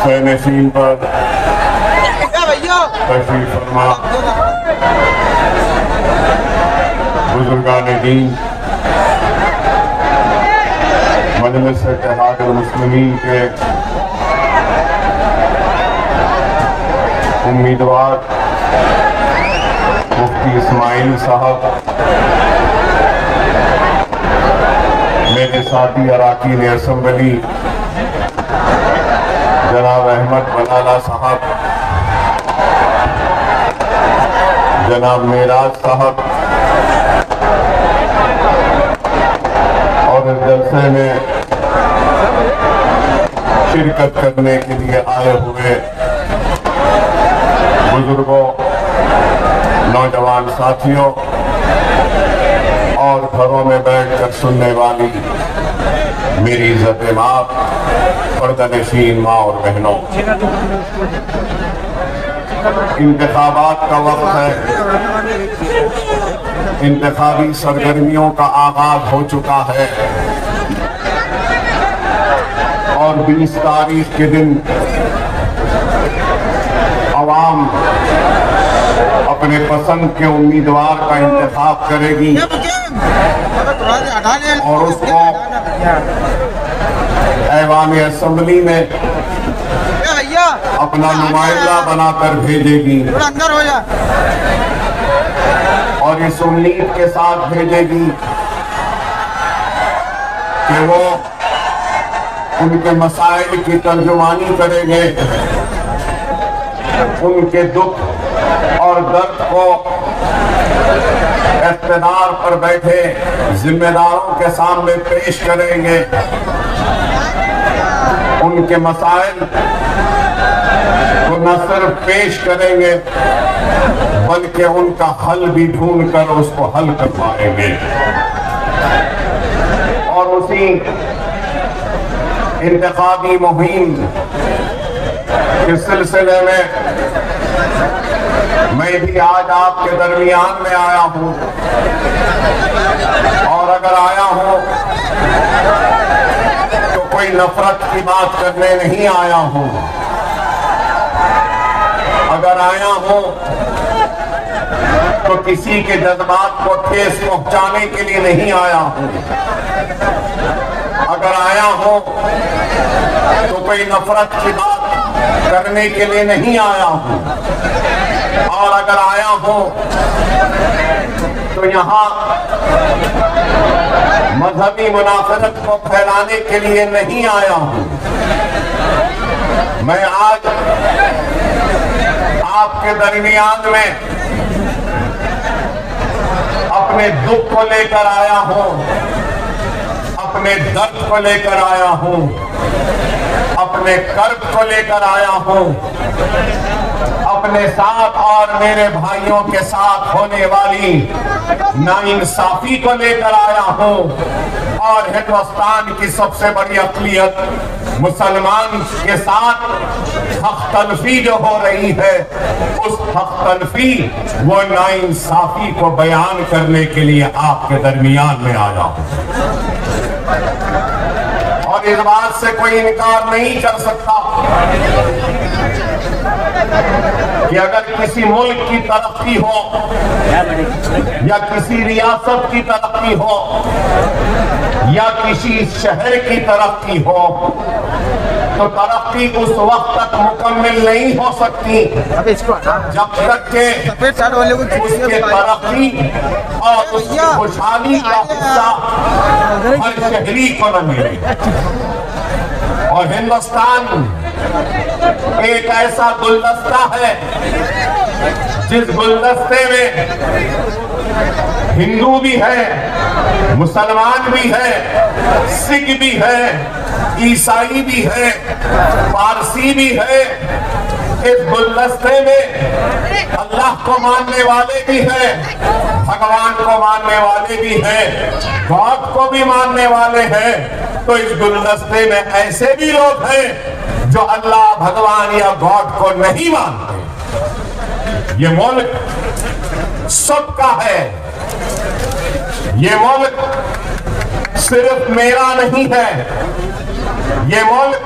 नशीन पर तशरीफ फरमा बुजुर्गान दीन, मजलिस इत्तेहाद मुस्लिमीन के उम्मीदवार मुफ्ती इस्माइल साहब, मेरे साथी अराकीन असम्बली जनाब अहमद बलाला साहब, जनाब मेराज साहब, और इस जलसे में शिरकत करने के लिए आए हुए बुजुर्गों, नौजवान साथियों और घरों में बैठकर सुनने वाली मेरी इज्जत माँ, पर्दानशीन माँ और बहनों, इंतखाबात का वक्त है। इंतखाबी सरगर्मियों का आगाज हो चुका है और 20 तारीख के दिन अवाम अपने पसंद के उम्मीदवार का इंतखाब करेगी और उसको ऐवान असेंबली में अपना नुमाइंदा बनाकर भेजेगी और इस उम्मीद के साथ भेजेगी कि वो उनके मसाइल की तर्जुमानी करेंगे, उनके दुख और दर्द को इख्तिदार पर बैठे जिम्मेदारों के सामने पेश करेंगे, उनके मसाइल को न सिर्फ पेश करेंगे बल्कि उनका हल भी ढूंढ कर उसको हल करवाएंगे। और उसी इंतखाबी मुहिम के सिलसिले में मैं भी आज आपके दरमियान में आया हूं और अगर आया हूं तो कोई नफरत की बात करने नहीं आया हूं। अगर आया हूं तो किसी के जज्बात को ठेस पहुंचाने के लिए नहीं आया हूं। अगर आया हूं तो कोई नफरत की बात करने के लिए नहीं आया हूं। और अगर आया हूं तो यहाँ मजहबी मुनाफरत को फैलाने के लिए नहीं आया हूं। मैं आज आपके दरमियान में अपने दुख को लेकर आया हूं, अपने दर्द को लेकर आया हूं, अपने कर्ब को लेकर आया हूं, अपने साथ और मेरे भाइयों के साथ होने वाली नाइंसाफी को लेकर आया हूं और हिंदुस्तान की सबसे बड़ी अक़लियत मुसलमान के साथ हक तलफी जो हो रही है, उस हक तलफी वो नाइंसाफी को बयान करने के लिए आपके दरमियान में आया हूं। और इस बात से कोई इनकार नहीं कर सकता कि अगर किसी मुल्क की तरक्की हो या किसी रियासत की तरक्की हो या किसी शहर की तरक्की हो तो तरक्की उस वक्त तक मुकम्मल नहीं हो सकती जब तक के उसके तरक्की और उसकी खुशहाली का हिस्सा हर शहरी को न मिले। और हिंदुस्तान एक ऐसा गुलदस्ता है जिस गुलदस्ते में हिंदू भी है, मुसलमान भी है, सिख भी है, ईसाई भी है, पारसी भी है। इस गुलदस्ते में अल्लाह को मानने वाले भी हैं, भगवान को मानने वाले भी हैं, गॉड को भी मानने वाले हैं। तो इस गुलदस्ते में ऐसे भी लोग हैं जो अल्लाह, भगवान या गॉड को नहीं मानते। ये मुल्क सबका है, ये मुल्क सिर्फ मेरा नहीं है, ये मुल्क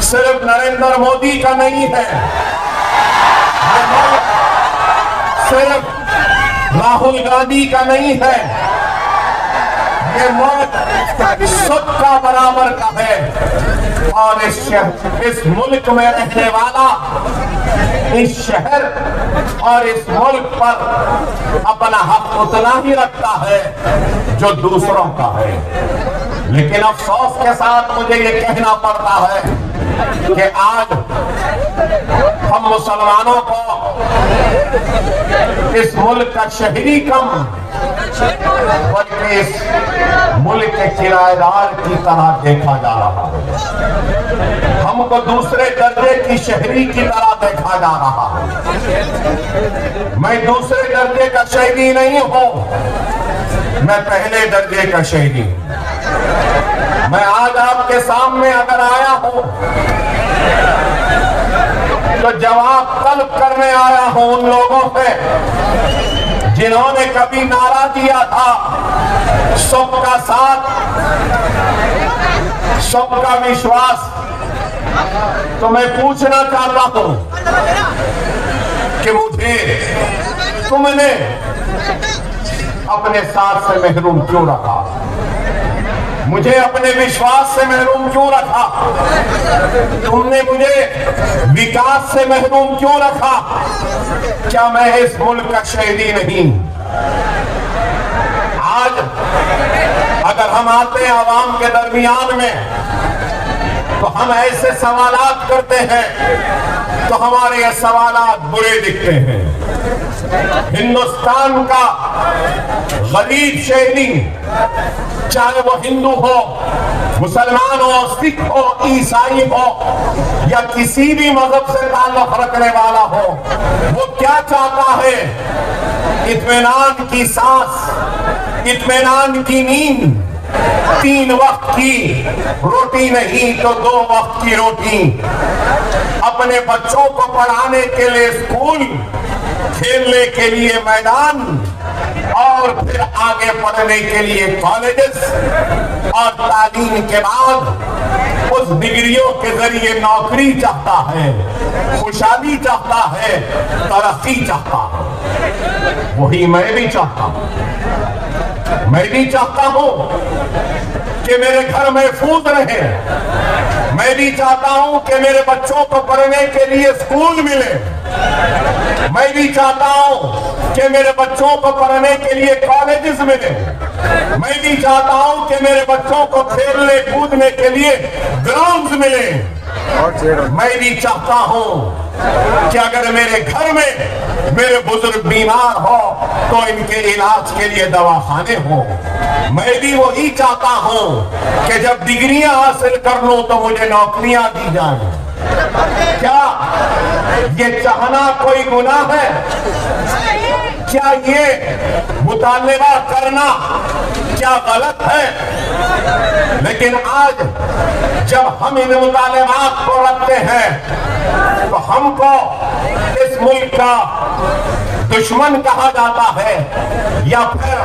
सिर्फ नरेंद्र मोदी का नहीं है, सिर्फ राहुल गांधी का नहीं है, ये मुल्क सबका बराबर का है। और इस मुल्क में रहने वाला इस शहर और इस मुल्क पर अपना हक उतना ही रखता है जो दूसरों का है। लेकिन अफसोस के साथ मुझे ये कहना पड़ता है कि आज हम मुसलमानों को इस मुल्क का शहरी कम बल्कि इस मुल्क के किराएदार की तरह देखा जा रहा है। हमको दूसरे दर्जे की शहरी की तरह देखा जा रहा है। मैं दूसरे दर्जे का शहरी नहीं हूं, मैं पहले दर्जे का शहरी हूं। मैं आज आपके सामने अगर आया हूं तो जवाब तलब करने आया हूं उन लोगों से जिन्होंने कभी नारा दिया था सबका साथ, सबका विश्वास। तो मैं पूछना चाहता हूं कि मुझे तुमने अपने साथ से महरूम क्यों रखा, मुझे अपने विश्वास से महरूम क्यों रखा, तुमने मुझे विकास से महरूम क्यों रखा? क्या मैं इस मुल्क का शहरी नहीं? आज अगर हम आते हैं आवाम के दरमियान में तो हम ऐसे सवालात करते हैं तो हमारे ये सवालात बुरे दिखते हैं। हिंदुस्तान का गरीब शहरी, चाहे वो हिंदू हो, मुसलमान हो, सिख हो, ईसाई हो या किसी भी मजहब से ताल्लुक रखने वाला हो, वो क्या चाहता है? इत्मीनान की सांस, इत्मीनान की नींद, 3 वक्त की रोटी नहीं तो 2 वक्त की रोटी, अपने बच्चों को पढ़ाने के लिए स्कूल, खेलने के लिए मैदान और फिर आगे पढ़ने के लिए कॉलेजेस और तालीम के बाद उस डिग्रियों के जरिए नौकरी चाहता है, खुशहाली चाहता है, तरक्की चाहता है। वही मैं भी चाहता हूं। मैं भी चाहता हूं कि मेरे घर महफूज रहे। मैं भी चाहता हूं कि मेरे बच्चों को पढ़ने के लिए स्कूल मिले। मैं भी चाहता हूं कि मेरे बच्चों को पढ़ने के लिए कॉलेजेस मिले। मैं भी चाहता हूं कि मेरे बच्चों को खेलने कूदने के लिए ग्राउंड्स मिले। मैं भी चाहता हूं कि अगर मेरे घर में मेरे बुजुर्ग बीमार हो तो इनके इलाज के लिए दवाखाने हो। मैं भी वही चाहता हूं कि जब डिग्रियां हासिल कर लूं तो मुझे नौकरियां दी जाएं। क्या ये चाहना कोई गुनाह है? क्या ये मुतालबा करना क्या गलत है? लेकिन आज जब हम इन मुतालबात को रखते हैं तो हमको इस मुल्क का दुश्मन कहा जाता है या फिर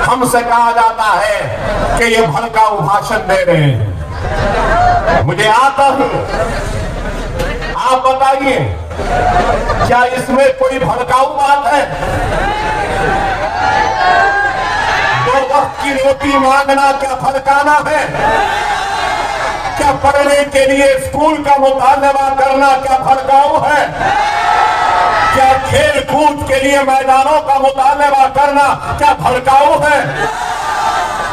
हमसे कहा जाता है कि ये भड़काऊ भाषण दे रहे हैं। मुझे आता है, आप बताइए क्या इसमें कोई भड़काऊ बात है? 2 वक्त की रोटी मांगना क्या भड़काना है? क्या पढ़ने के लिए स्कूल का मुतालबा करना क्या भड़काऊ है? क्या खेल कूद के लिए मैदानों का मुतालबा करना क्या भड़काऊ है?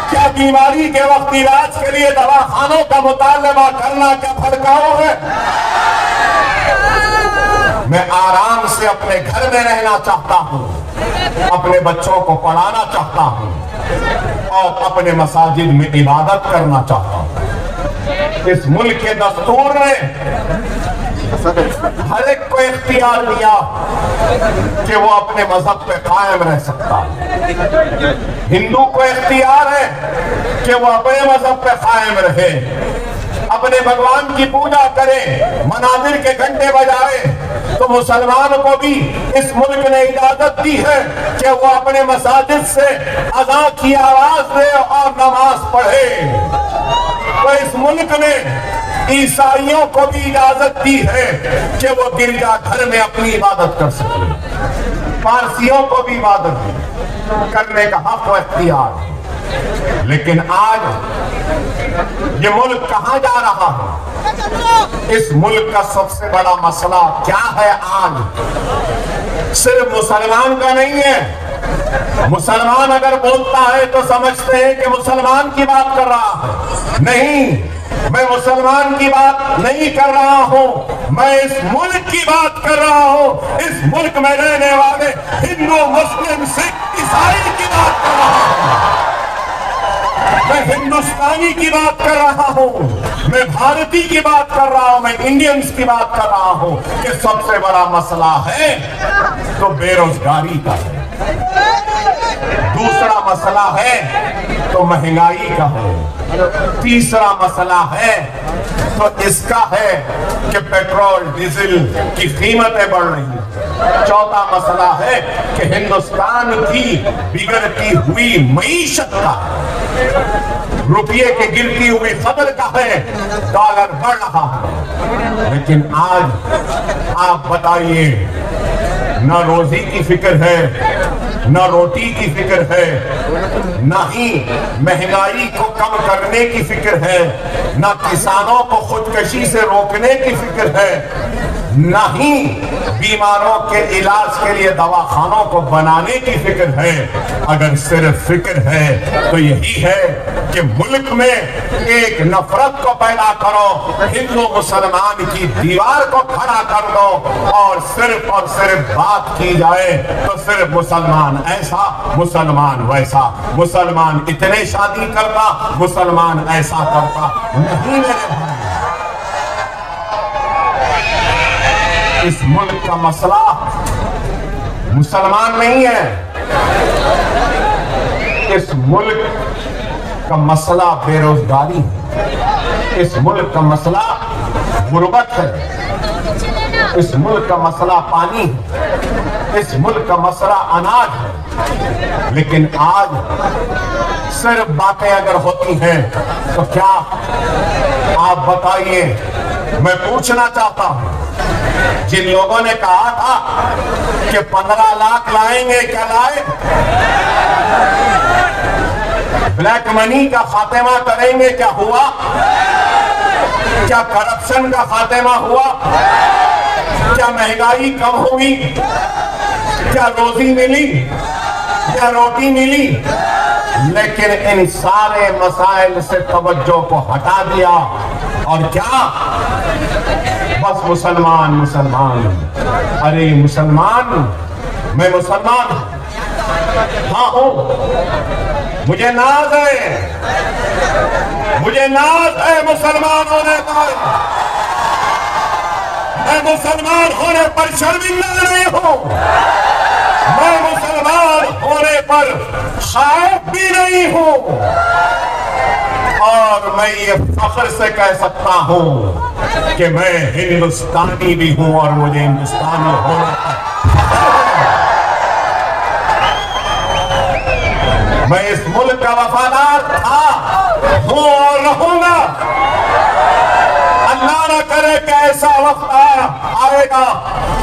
क्या बीमारी के वक्त इलाज के लिए दवाखानों का मुतालबा करना क्या भड़काऊ है? मैं आराम से अपने घर में रहना चाहता हूं, अपने बच्चों को पढ़ाना चाहता हूं और अपने मसाजिद में इबादत करना चाहता हूं। इस मुल्क के दस्तूर ने हर एक को इख्तियार दिया कि वो अपने मजहब पे कायम रह सकता है। हिंदू को इख्तियार है कि वो अपने मजहब पे कायम रहे, अपने भगवान की पूजा करे, मनाजिर के घंटे बजाए। तो मुसलमान को भी इस मुल्क ने इजाजत दी है कि वो अपने मसाजिद से अज़ा की आवाज दे और नमाज पढ़े। तो इस मुल्क ने ईसाइयों को भी इजाजत दी है कि वो गिरजाघर में अपनी इबादत कर सके, पारसियों को भी इबादत करने का हक व इख्तियार है। लेकिन आज ये मुल्क कहां जा रहा है? इस मुल्क का सबसे बड़ा मसला क्या है आज? सिर्फ मुसलमान का नहीं है। मुसलमान अगर बोलता है तो समझते हैं कि मुसलमान की बात कर रहा है। नहीं, मैं मुसलमान की बात नहीं कर रहा हूं, मैं इस मुल्क की बात कर रहा हूं। इस मुल्क में रहने वाले हिंदू, मुस्लिम, सिख, ईसाई की बात कर रहा हूं। मैं हिंदुस्तानी की बात कर रहा हूं, मैं भारतीय की बात कर रहा हूं, मैं इंडियंस की बात कर रहा हूं कि सबसे बड़ा मसला है तो बेरोजगारी का है, दूसरा मसला है तो महंगाई का है, तीसरा मसला है तो इसका है कि पेट्रोल डीजल की कीमतें बढ़ रही हैं, चौथा मसला है कि हिंदुस्तान की बिगड़ती हुई मईशत का, रुपये की गिरती हुई कदर का है, डॉलर बढ़ रहा है। लेकिन आज आप बताइए, न रोजी की फिक्र है, न रोटी की फिक्र है, न ही महंगाई को कम करने की फिक्र है, न किसानों को खुदकशी से रोकने की फिक्र है, न ही बीमारों के इलाज के लिए दवाखानों को बनाने की फिक्र है। अगर सिर्फ फिक्र है तो यही है कि मुल्क में एक नफरत को पैदा करो, हिंदू मुसलमान की दीवार को खड़ा कर दो और सिर्फ बात की जाए तो सिर्फ मुसलमान ऐसा, मुसलमान वैसा, मुसलमान इतने शादी करता, मुसलमान ऐसा करता। नहीं मेरे भाई, इस मुल्क का मसला मुसलमान नहीं है, इस मुल्क का मसला बेरोजगारी है, इस मुल्क का मसला गुर्बत है, इस मुल्क का मसला पानी है, इस मुल्क का मसला अनाज है। लेकिन आज सिर्फ बातें अगर होती हैं तो क्या, आप बताइए, मैं पूछना चाहता हूं, जिन लोगों ने कहा था कि 15 लाख लाएंगे, क्या लाए? ब्लैक मनी का खात्मा करेंगे, क्या हुआ? क्या करप्शन का खात्मा हुआ? क्या महंगाई कम हुई? क्या रोजी मिली? क्या रोटी मिली? लेकिन इन सारे मसाइल से तवज्जो को हटा दिया और क्या, बस मुसलमान मुसलमान। अरे मुसलमान, मैं मुसलमान हाँ हूं, मुझे नाज है, मुझे नाज है मुसलमान होने पर। मैं मुसलमान होने पर शर्मिंदा नहीं हूं, मैं मुसलमान होने पर खाइफ भी नहीं हूं, और मैं ये फख्र से कह सकता हूं कि मैं हिंदुस्तानी भी हूं और मुझे हिंदुस्तानी होना है। मैं इस मुल्क का वफादार था, हूं और रहूंगा। अल्लाह न करे कि ऐसा वक्त आएगा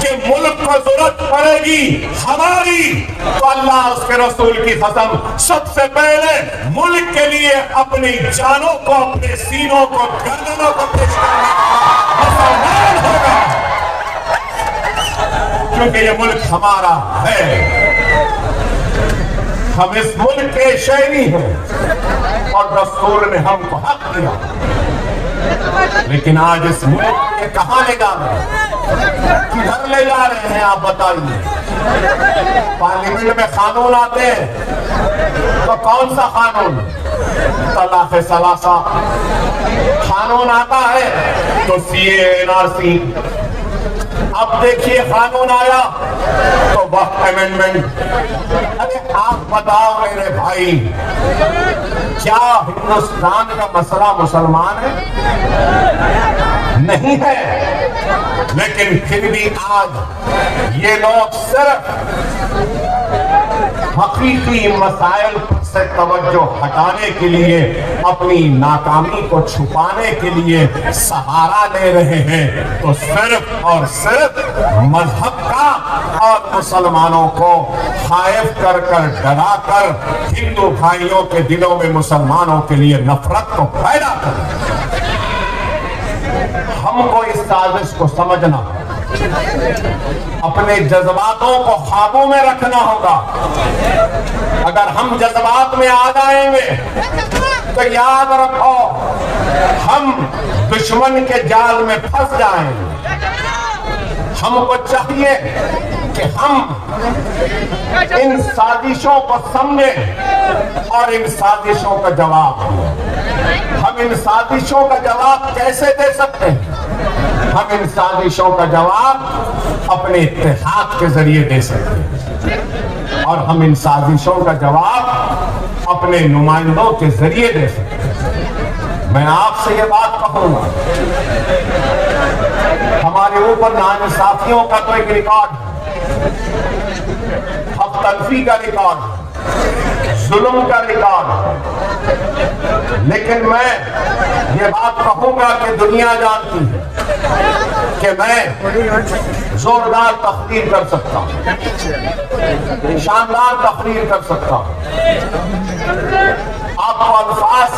कि मुल्क को जरूरत पड़ेगी हमारी, तो अल्लाह उसके रसूल की कसम सबसे पहले मुल्क के लिए अपनी जानों को, अपने सीनों को, गर्दनों को पेश करने मुसलमान होगा, क्योंकि ये मुल्क हमारा है। हम इस मुल्क के शहरी हैं और दस्तूर ने हमको हक दिया। लेकिन आज इस मुल्क के कहां ले जा रहे हैं, किधर ले जा रहे हैं, आप बताइए। पार्लियामेंट में कानून आते हैं तो कौन सा कानून? तलाक सलासा। कानून आता है तो सीए, एनआरसी। अब देखिए कानून आया तो वक्त अमेंडमेंट। अरे आप बताओ मेरे भाई, क्या हिंदुस्तान का मसला मुसलमान है? नहीं है। लेकिन फिर भी आज ये लोग सिर्फ हकीकी मसाइल से तवज्जो हटाने के लिए, अपनी नाकामी को छुपाने के लिए सहारा ले रहे हैं, तो सिर्फ और सिर्फ मजहब का और मुसलमानों को खाइफ कर कर डरा कर हिंदू भाइयों के दिलों में मुसलमानों के लिए नफरत को पैदा कर। हमको इस साजिश को समझना, अपने जज्बातों को काबू में रखना होगा। अगर हम जज्बात में आ जाएंगे तो याद रखो हम दुश्मन के जाल में फंस जाएंगे। हमको चाहिए कि हम इन साजिशों को समझें और इन साजिशों का जवाब दें। हम इन साजिशों का जवाब कैसे दे सकते हैं? हम इन साजिशों का जवाब अपने इत्तेहाद के जरिए दे सकते हैं और हम इन साजिशों का जवाब अपने नुमाइंदों के जरिए दे सकते हैं। मैं आपसे ये बात कहूंगा, हमारे ऊपर नाइंसाफियों का तो एक रिकॉर्ड है, हक तलफी का रिकॉर्ड है, जुल्म का रिकॉर्ड है, लेकिन मैं ये बात कहूंगा कि दुनिया जानती है कि मैं जोरदार तकरीर कर सकता हूं, शानदार तकरीर कर सकता हूं, आपको अल्फाज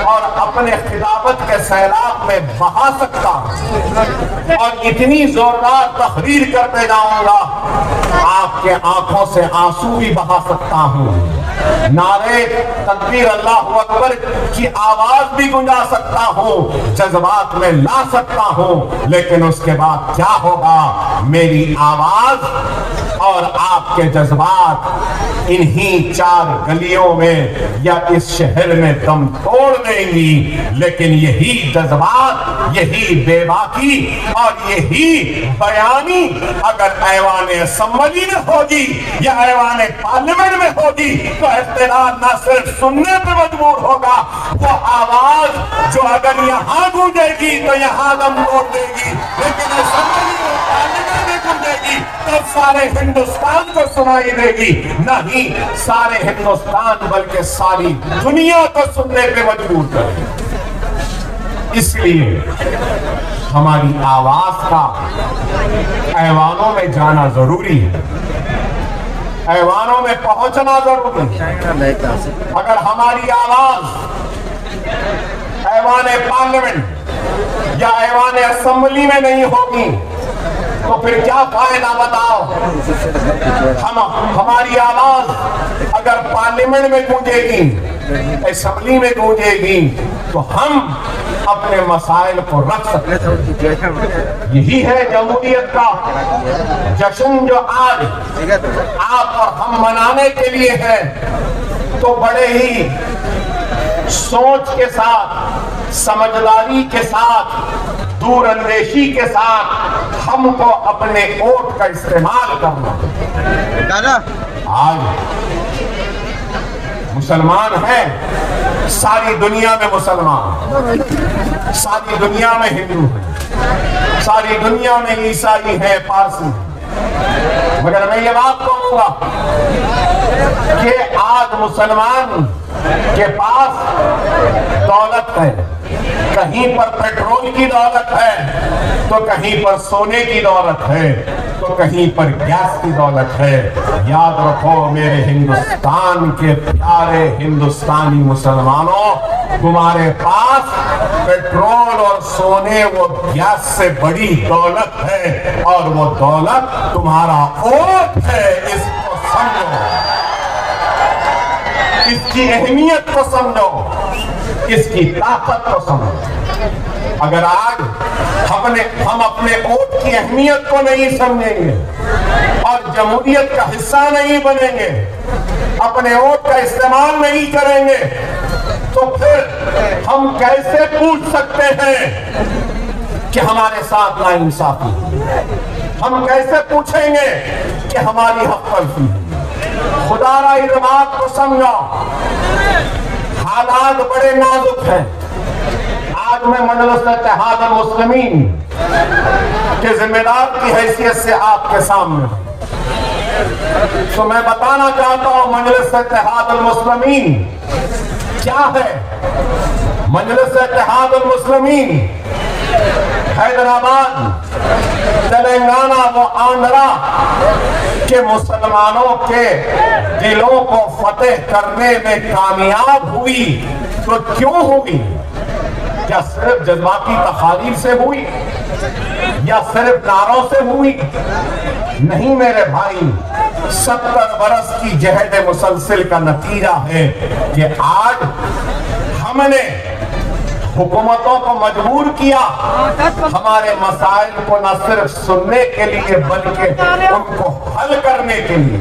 और अपने खिलाफत के सैलाब में बहा सकता हूं और इतनी जोरदार तकरीर करते जाऊंगा आपके आंखों से आंसू भी बहा सकता हूं, नारे तकबीर अल्लाहु अकबर की आवाज भी गुंजा सकता हूं, जज्बात में ला सकता हूं, लेकिन उसके बाद क्या होगा? मेरी आवाज और आपके जज्बात इन्हीं चार गलियों में या इस शहर में दम तोड़ देंगी, लेकिन यही जज्बात, यही बेबाकी और यही बयानी अगर ऐवान असम्बली में होगी या ऐवान पार्लियामेंट में होगी तो इख्तिलाफ न सिर्फ सुनने पर मजबूर होगा, वो आवाज जो अगर यहाँ गूंजेगी तो यहाँ दम तोड़ देगी, लेकिन असेंबली और पार्लियामेंट में गूंजेगी तो सारे हिंदुस्तान को सुनाई देगी। नहीं सारे हिंदुस्तान बल्कि सारी दुनिया को सुनने पे मजबूर करेगी। इसलिए हमारी आवाज का ऐवानों में जाना जरूरी है, ऐवानों में पहुंचना जरूरी है। अगर हमारी आवाज ऐवान पार्लियामेंट या ऐवान असेंबली में नहीं होगी तो फिर क्या फायदा बताओ? हमारी आवाज अगर पार्लियामेंट में गूंजेगी, असेंबली में गूंजेगी तो हम अपने मसाइल को रख सकते हैं। यही है जमहूरियत का जश्न जो आज आप और हम मनाने के लिए है। तो बड़े ही सोच के साथ, समझदारी के साथ, दूरअंदेशी के साथ हमको अपने वोट का इस्तेमाल करना। आज मुसलमान है, सारी दुनिया में मुसलमान, सारी दुनिया में हिंदू है, सारी दुनिया में ईसाई है, पारसी। मगर मैं ये बात कहूंगा कि आज मुसलमान के पास दौलत है, कहीं पर पेट्रोल की दौलत है तो कहीं पर सोने की दौलत है तो कहीं पर गैस की दौलत है। याद रखो मेरे हिंदुस्तान के प्यारे हिंदुस्तानी मुसलमानों, तुम्हारे पास पेट्रोल और सोने वो गैस से बड़ी दौलत है और वो दौलत तुम्हारा वोट है। इसको समझो, इसकी अहमियत को समझो, इसकी ताकत को समझो। अगर आज हम अपने वोट की अहमियत को नहीं समझेंगे और जमहूरियत का हिस्सा नहीं बनेंगे, अपने वोट का इस्तेमाल नहीं करेंगे, तो फिर हम कैसे पूछ सकते हैं कि हमारे साथ नाइंसाफी? हम कैसे पूछेंगे कि हमारी हक तलफी? खुदारा इस बात को समझो, हालात बड़े नाजुक हैं। आज मैं मजलिस इत्तेहाद मुस्लिमीन के जिम्मेदार की हैसियत से आपके सामने तो मैं बताना चाहता हूं मजलिस इत्तेहादुल मुस्लिमीन क्या है। मजलिस इत्तेहादुल मुस्लिमीन हैदराबाद, तेलंगाना व आंध्रा के मुसलमानों के दिलों को फतेह करने में कामयाब हुई। तो क्यों हुई? क्या सिर्फ जज्बाती तकारीर से हुई या सिर्फ नारों से हुई? नहीं मेरे भाई, 70 बरस की जहद मुसलसिल का नतीजा है कि आज हमने हुकूमतों को मजबूर किया हमारे मसाइल को न सिर्फ सुनने के लिए बल्कि उनको हल करने के लिए।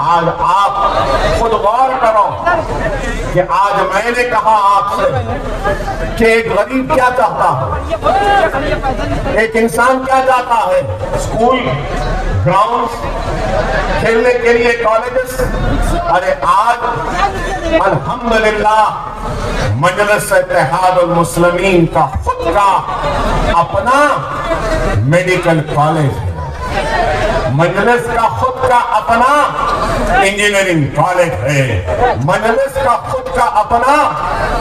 आज आप खुद गौर करो कि आज मैंने कहा आपसे कि एक गरीब क्या चाहता है, एक इंसान क्या चाहता है? स्कूल, ग्राउंड, खेलने के लिए कॉलेजेस। अरे आज अल्हम्दुलिल्लाह मजलिस इत्तेहादुल मुस्लिमीन का खुद का अपना मेडिकल कॉलेज है। मजलिस का खुद का अपना इंजीनियरिंग कॉलेज है। मजलिस का खुद का अपना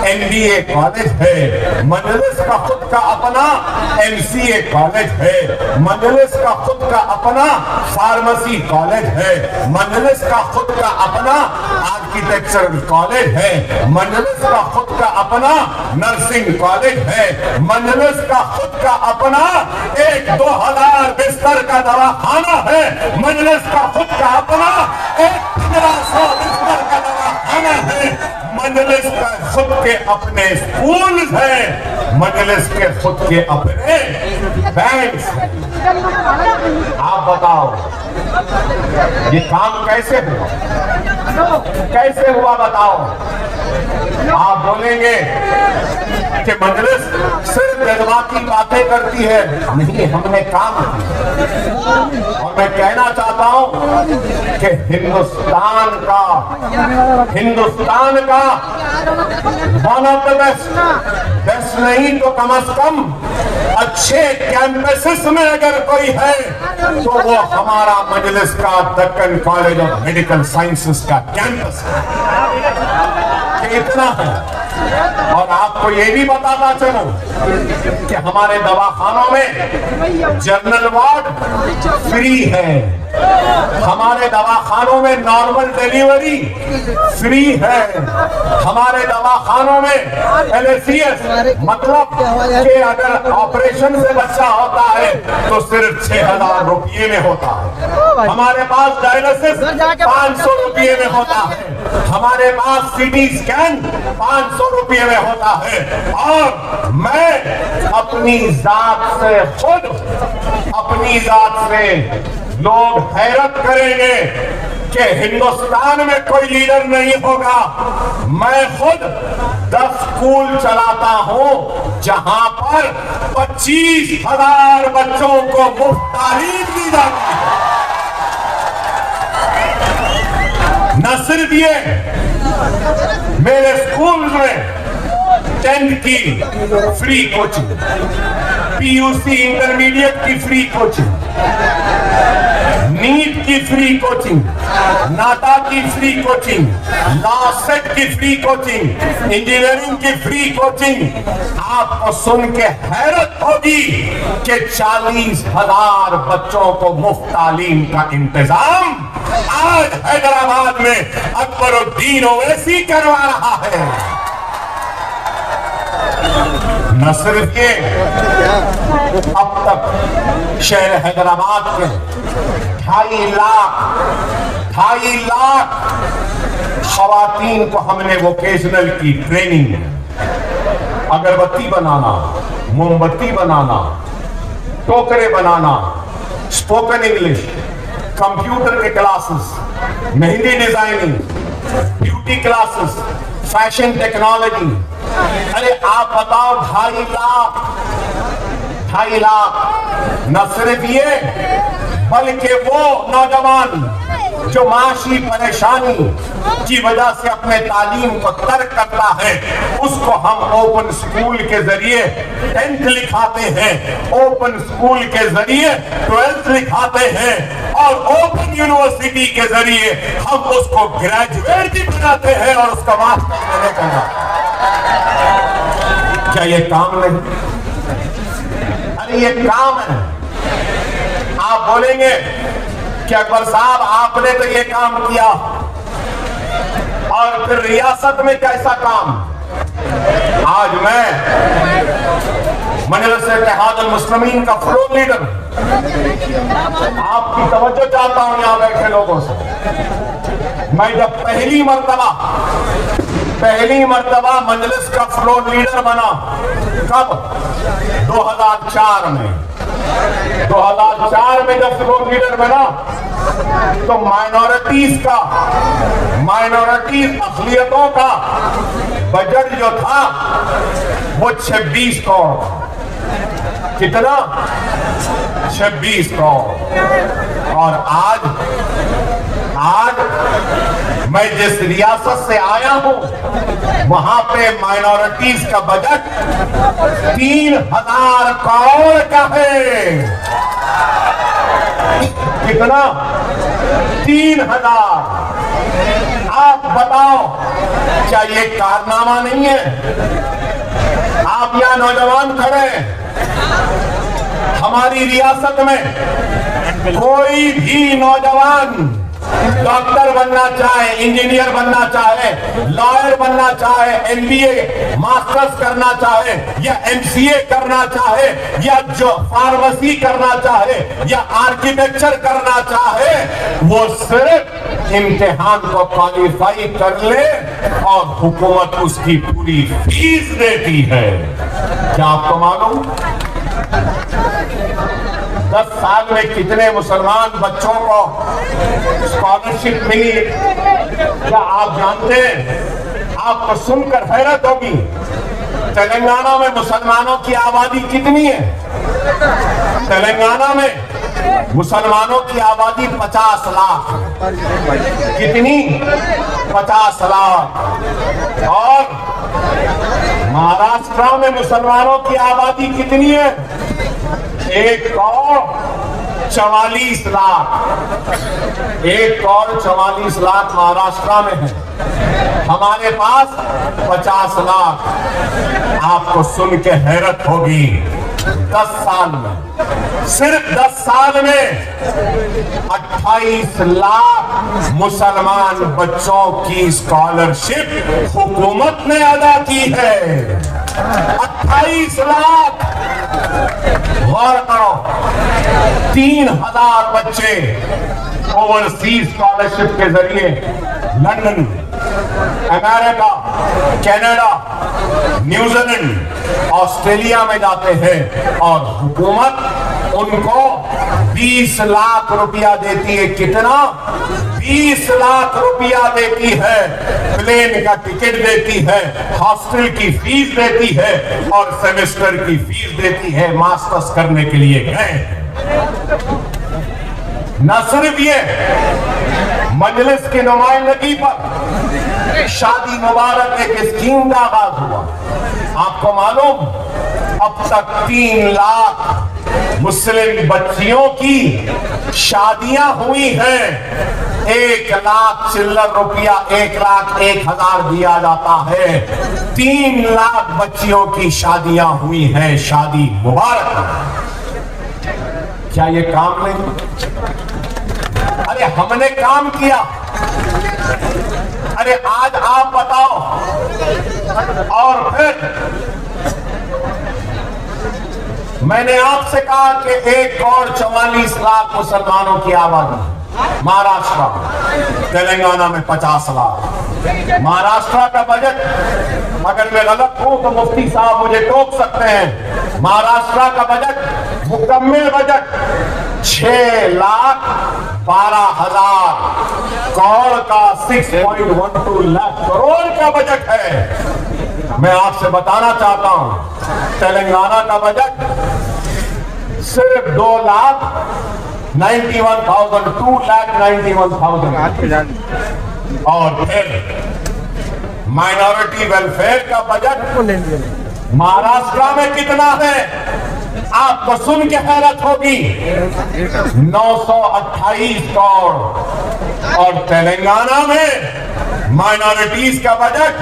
MBA कॉलेज है। मजलिस का खुद का अपना MCA कॉलेज है। मजलिस का खुद का अपना फार्मेसी कॉलेज है। मजलिस का खुद का अपना आर्किटेक्चरल कॉलेज है। मजलिस का खुद का अपना नर्सिंग कॉलेज है। मजलिस का खुद का अपना 1-2000 बिस्तर का दवाखाना है। मजलिस का खुद का अपना 1500 बिस्तर का दवाखाना है। मजलिस का खुद के अपने स्कूल है। मजलिस के खुद के अपने बैंक। आप बताओ ये काम कैसे हुआ? कैसे हुआ बताओ? आप बोलेंगे कि मजलिस सिर्फ जज्बाती बातें करती है। नहीं, हमने काम किया। और मैं कहना चाहता हूं कि हिंदुस्तान का वन ऑफ द बेस्ट नहीं तो कम से कम अच्छे कैंपसेस में अगर कोई है तो वो हमारा मजलिस का Deccan college of medical sciences का कैंपस है। इतना है। और आपको ये भी बताता चलूं कि हमारे दवाखानों में जनरल वार्ड फ्री है। हमारे दवाखानों में नॉर्मल डिलीवरी फ्री है। हमारे दवाखानों में LACS मतलब कि अगर ऑपरेशन से बच्चा होता है तो सिर्फ 6000 रुपये में होता है। हमारे पास डायलिसिस 500 रुपये में होता है। हमारे पास CT स्कैन 500 रुपये में होता है। और मैं अपनी जात से लोग हैरत करेंगे कि हिंदुस्तान में कोई लीडर नहीं होगा। मैं खुद 10 स्कूल चलाता हूं जहां पर 25,000 बच्चों को मुफ्त तालीम दी जाती है। न सिर्फ ये, मेरे स्कूल में 10th की फ्री कोचिंग, PUC इंटरमीडिएट की फ्री कोचिंग, नीट की फ्री कोचिंग, नाटा की फ्री कोचिंग, लॉसेट की फ्री कोचिंग, इंजीनियरिंग की फ्री कोचिंग। आपको सुन के हैरत होगी कि 40,000 बच्चों को मुफ्त तालीम का इंतजाम आज हैदराबाद में अकबरुद्दीन ओवैसी करवा रहा है। न सिर्फ ये, अब तक शहर हैदराबाद के 2.5 लाख खवातीन को हमने वोकेशनल की ट्रेनिंग, अगरबत्ती बनाना, मोमबत्ती बनाना, टोकरे बनाना, स्पोकन इंग्लिश, कंप्यूटर के classes, mehndi designing, beauty classes, fashion technology. अरे आप बताओ 2.5 लाख न सिर्फ ये बल्कि वो नौजवान जो माशी परेशानी की वजह से अपने तालीम को तर्क करता है, उसको हम ओपन स्कूल के जरिए 10th लिखाते हैं, ओपन स्कूल के जरिए 12th लिखाते हैं। और ओपन यूनिवर्सिटी के जरिए हम उसको ग्रेजुएट भी बनाते हैं और उसका मास्टर लेने का। क्या ये काम नहीं? अरे ये काम है। आप बोलेंगे कि अकबर साहब आपने तो ये काम किया और फिर रियासत में कैसा काम? आज मैं मजलिस इत्तेहादुल मुस्लिमीन का फ्लोर लीडर, आपकी तवज्जो चाहता हूं यहां बैठे लोगों से। मैं जब पहली मर्तबा मजलिस का फ्लोर लीडर बना, कब? 2004 में। 2004 में जब फ्लोर लीडर बना तो माइनॉरिटीज अक़लियतों का बजट जो था वो 26 करोड़। कितना? 26 करोड़। और आज मैं जिस रियासत से आया हूं वहां पे माइनॉरिटीज का बजट 3000 करोड़ का है। कितना? 3000। आप बताओ, क्या ये कारनामा नहीं है? आप यहां नौजवान खड़े हैं, हमारी रियासत में कोई भी नौजवान डॉक्टर बनना चाहे, इंजीनियर बनना चाहे, लॉयर बनना चाहे, एमबीए मास्टर्स करना चाहे या एमसीए करना चाहे या जो फार्मेसी करना चाहे या आर्किटेक्चर करना चाहे, वो सिर्फ इम्तिहान को क्वालिफाई कर ले और हुकूमत उसकी पूरी फीस देती है। क्या आपको मालूम 10 साल में कितने मुसलमान बच्चों को स्कॉलरशिप मिली? क्या आप जानते हैं? आपको सुनकर हैरत होगी, तेलंगाना में मुसलमानों की आबादी कितनी है? तेलंगाना में मुसलमानों की आबादी 50 लाख। कितनी? 50 लाख। और महाराष्ट्र में मुसलमानों की आबादी कितनी है? 144 लाख। 144 लाख महाराष्ट्र में है, हमारे पास 50 लाख। आपको सुन के हैरत होगी, 10 साल में, सिर्फ 10 साल में 28 लाख मुसलमान बच्चों की स्कॉलरशिप हुकूमत ने अदा की है। 28 लाख। गौर करो, 3000 बच्चे ओवरसीज स्कॉलरशिप के जरिए London, America, Canada, New Zealand, Australia में जाते हैं और हुकूमत उनको 20 लाख रुपया देती है। कितना? 20 लाख रुपया देती है। प्लेन का टिकट देती है, हॉस्टल की फीस देती है और सेमेस्टर की फीस देती है। मास्टर्स करने के लिए गए। न सिर्फ ये, मजलिस की नुमाइंदगी पर शादी मुबारक एक स्कीम का आगाज हुआ। आपको मालूम, अब तक 3 लाख मुस्लिम बच्चियों की शादियां हुई हैं। 1 लाख चिल्लर रुपया, 1,01,000 दिया जाता है। 3 लाख बच्चियों की शादियां हुई हैं। शादी मुबारक। क्या ये काम नहीं? अरे हमने काम किया। अरे आज आप बताओ। और फिर मैंने आपसे कहा कि 1,44 लाख मुसलमानों की आबादी महाराष्ट्र, तेलंगाना में 50 लाख। महाराष्ट्र का बजट, अगर मैं गलत हूं तो मुफ्ती साहब मुझे टोक सकते हैं, महाराष्ट्र का बजट, मुकम्मल बजट 6,12,000 करोड़ का 6.12 लाख करोड़ का बजट है। मैं आपसे बताना चाहता हूं, तेलंगाना का बजट सिर्फ 2,91,000, 2,91,000। और फिर माइनॉरिटी वेलफेयर का बजट महाराष्ट्र में कितना है? आपको सुन के हैरत होगी, 928 करोड़। और तेलंगाना में माइनॉरिटीज का बजट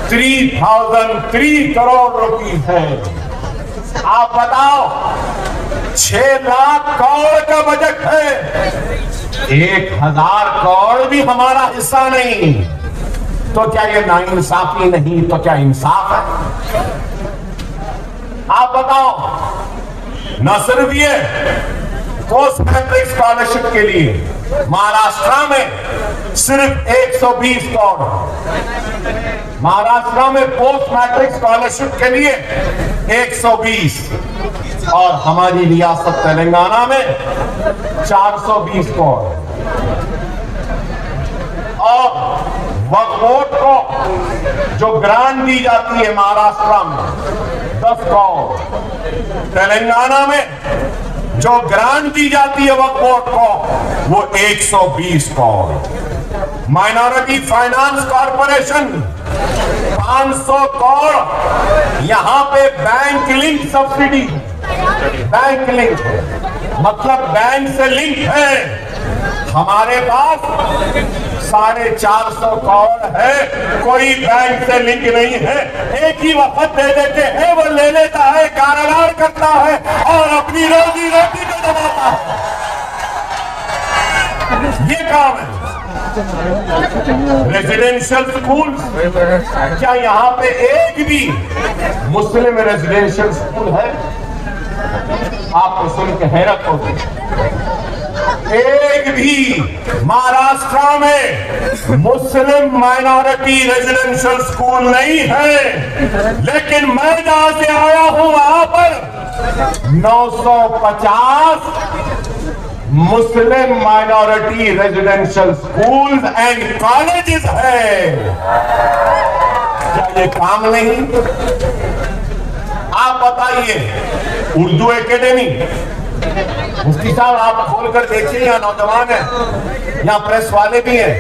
3003 करोड़ रुपीस है। आप बताओ, 6 लाख करोड़ का बजट है, 1000 करोड़ भी हमारा हिस्सा नहीं। तो क्या ये नाइंसाफी नहीं, तो क्या इंसाफ है? आप बताओ, न सिर्फ ये पोस्ट मैट्रिक स्कॉलरशिप के लिए महाराष्ट्र में सिर्फ 120 करोड़, महाराष्ट्र में पोस्ट मैट्रिक स्कॉलरशिप के लिए 120, और हमारी रियासत तेलंगाना में 420 करोड़। और वक्फ बोर्ड को जो ग्रांट दी जाती है महाराष्ट्र में 10 करोड़, तेलंगाना में जो ग्रांट दी जाती है वक्फ बोर्ड को वो 120 crore. Minority finance corporation 500 crore, यहां पे bank link subsidy, bank link मतलब बैंक से लिंक है। हमारे पास 450 करोड़ है, कोई बैंक से लिंक नहीं है। एक ही वक्त दे देते हैं, वो ले लेता है, कारोबार करता है और अपनी रोजी रोटी को दबाता है। ये काम है। रेजिडेंशियल स्कूल, क्या यहाँ पे एक भी मुस्लिम रेजिडेंशियल स्कूल है? आपको सुन के हैरत होगी, एक भी महाराष्ट्र में मुस्लिम माइनॉरिटी रेजिडेंशियल स्कूल नहीं है। लेकिन मैं जहां से आया हूं वहां पर 950 मुस्लिम minority residential schools and colleges है। क्या ये काम नहीं? आप बताइए, उर्दू एकेडमी, मुफ्ती साहब आप खोलकर देखिए, यहाँ नौजवान है, यहाँ प्रेस वाले भी हैं।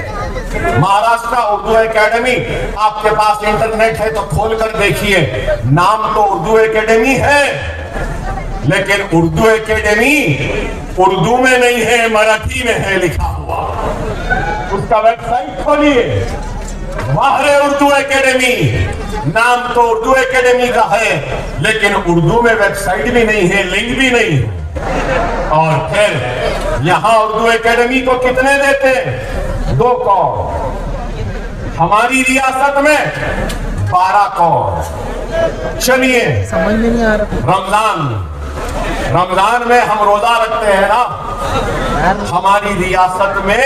महाराष्ट्र उर्दू एकेडमी, आपके पास इंटरनेट है तो खोलकर देखिए। नाम तो उर्दू एकेडमी है, लेकिन उर्दू एकेडमी उर्दू में नहीं है, मराठी में है लिखा हुआ। उसका वेबसाइट खोलिए, माहिर उर्दू एकेडमी, नाम तो उर्दू एकेडमी का है, लेकिन उर्दू में वेबसाइट भी नहीं है, लिंक भी नहीं है। और फिर यहां उर्दू एकेडमी को कितने देते हैं? 2 करोड़। हमारी रियासत में 12 करोड़। चलिए, समझ नहीं आ रहा, रमजान में हम रोजा रखते हैं ना, हमारी रियासत में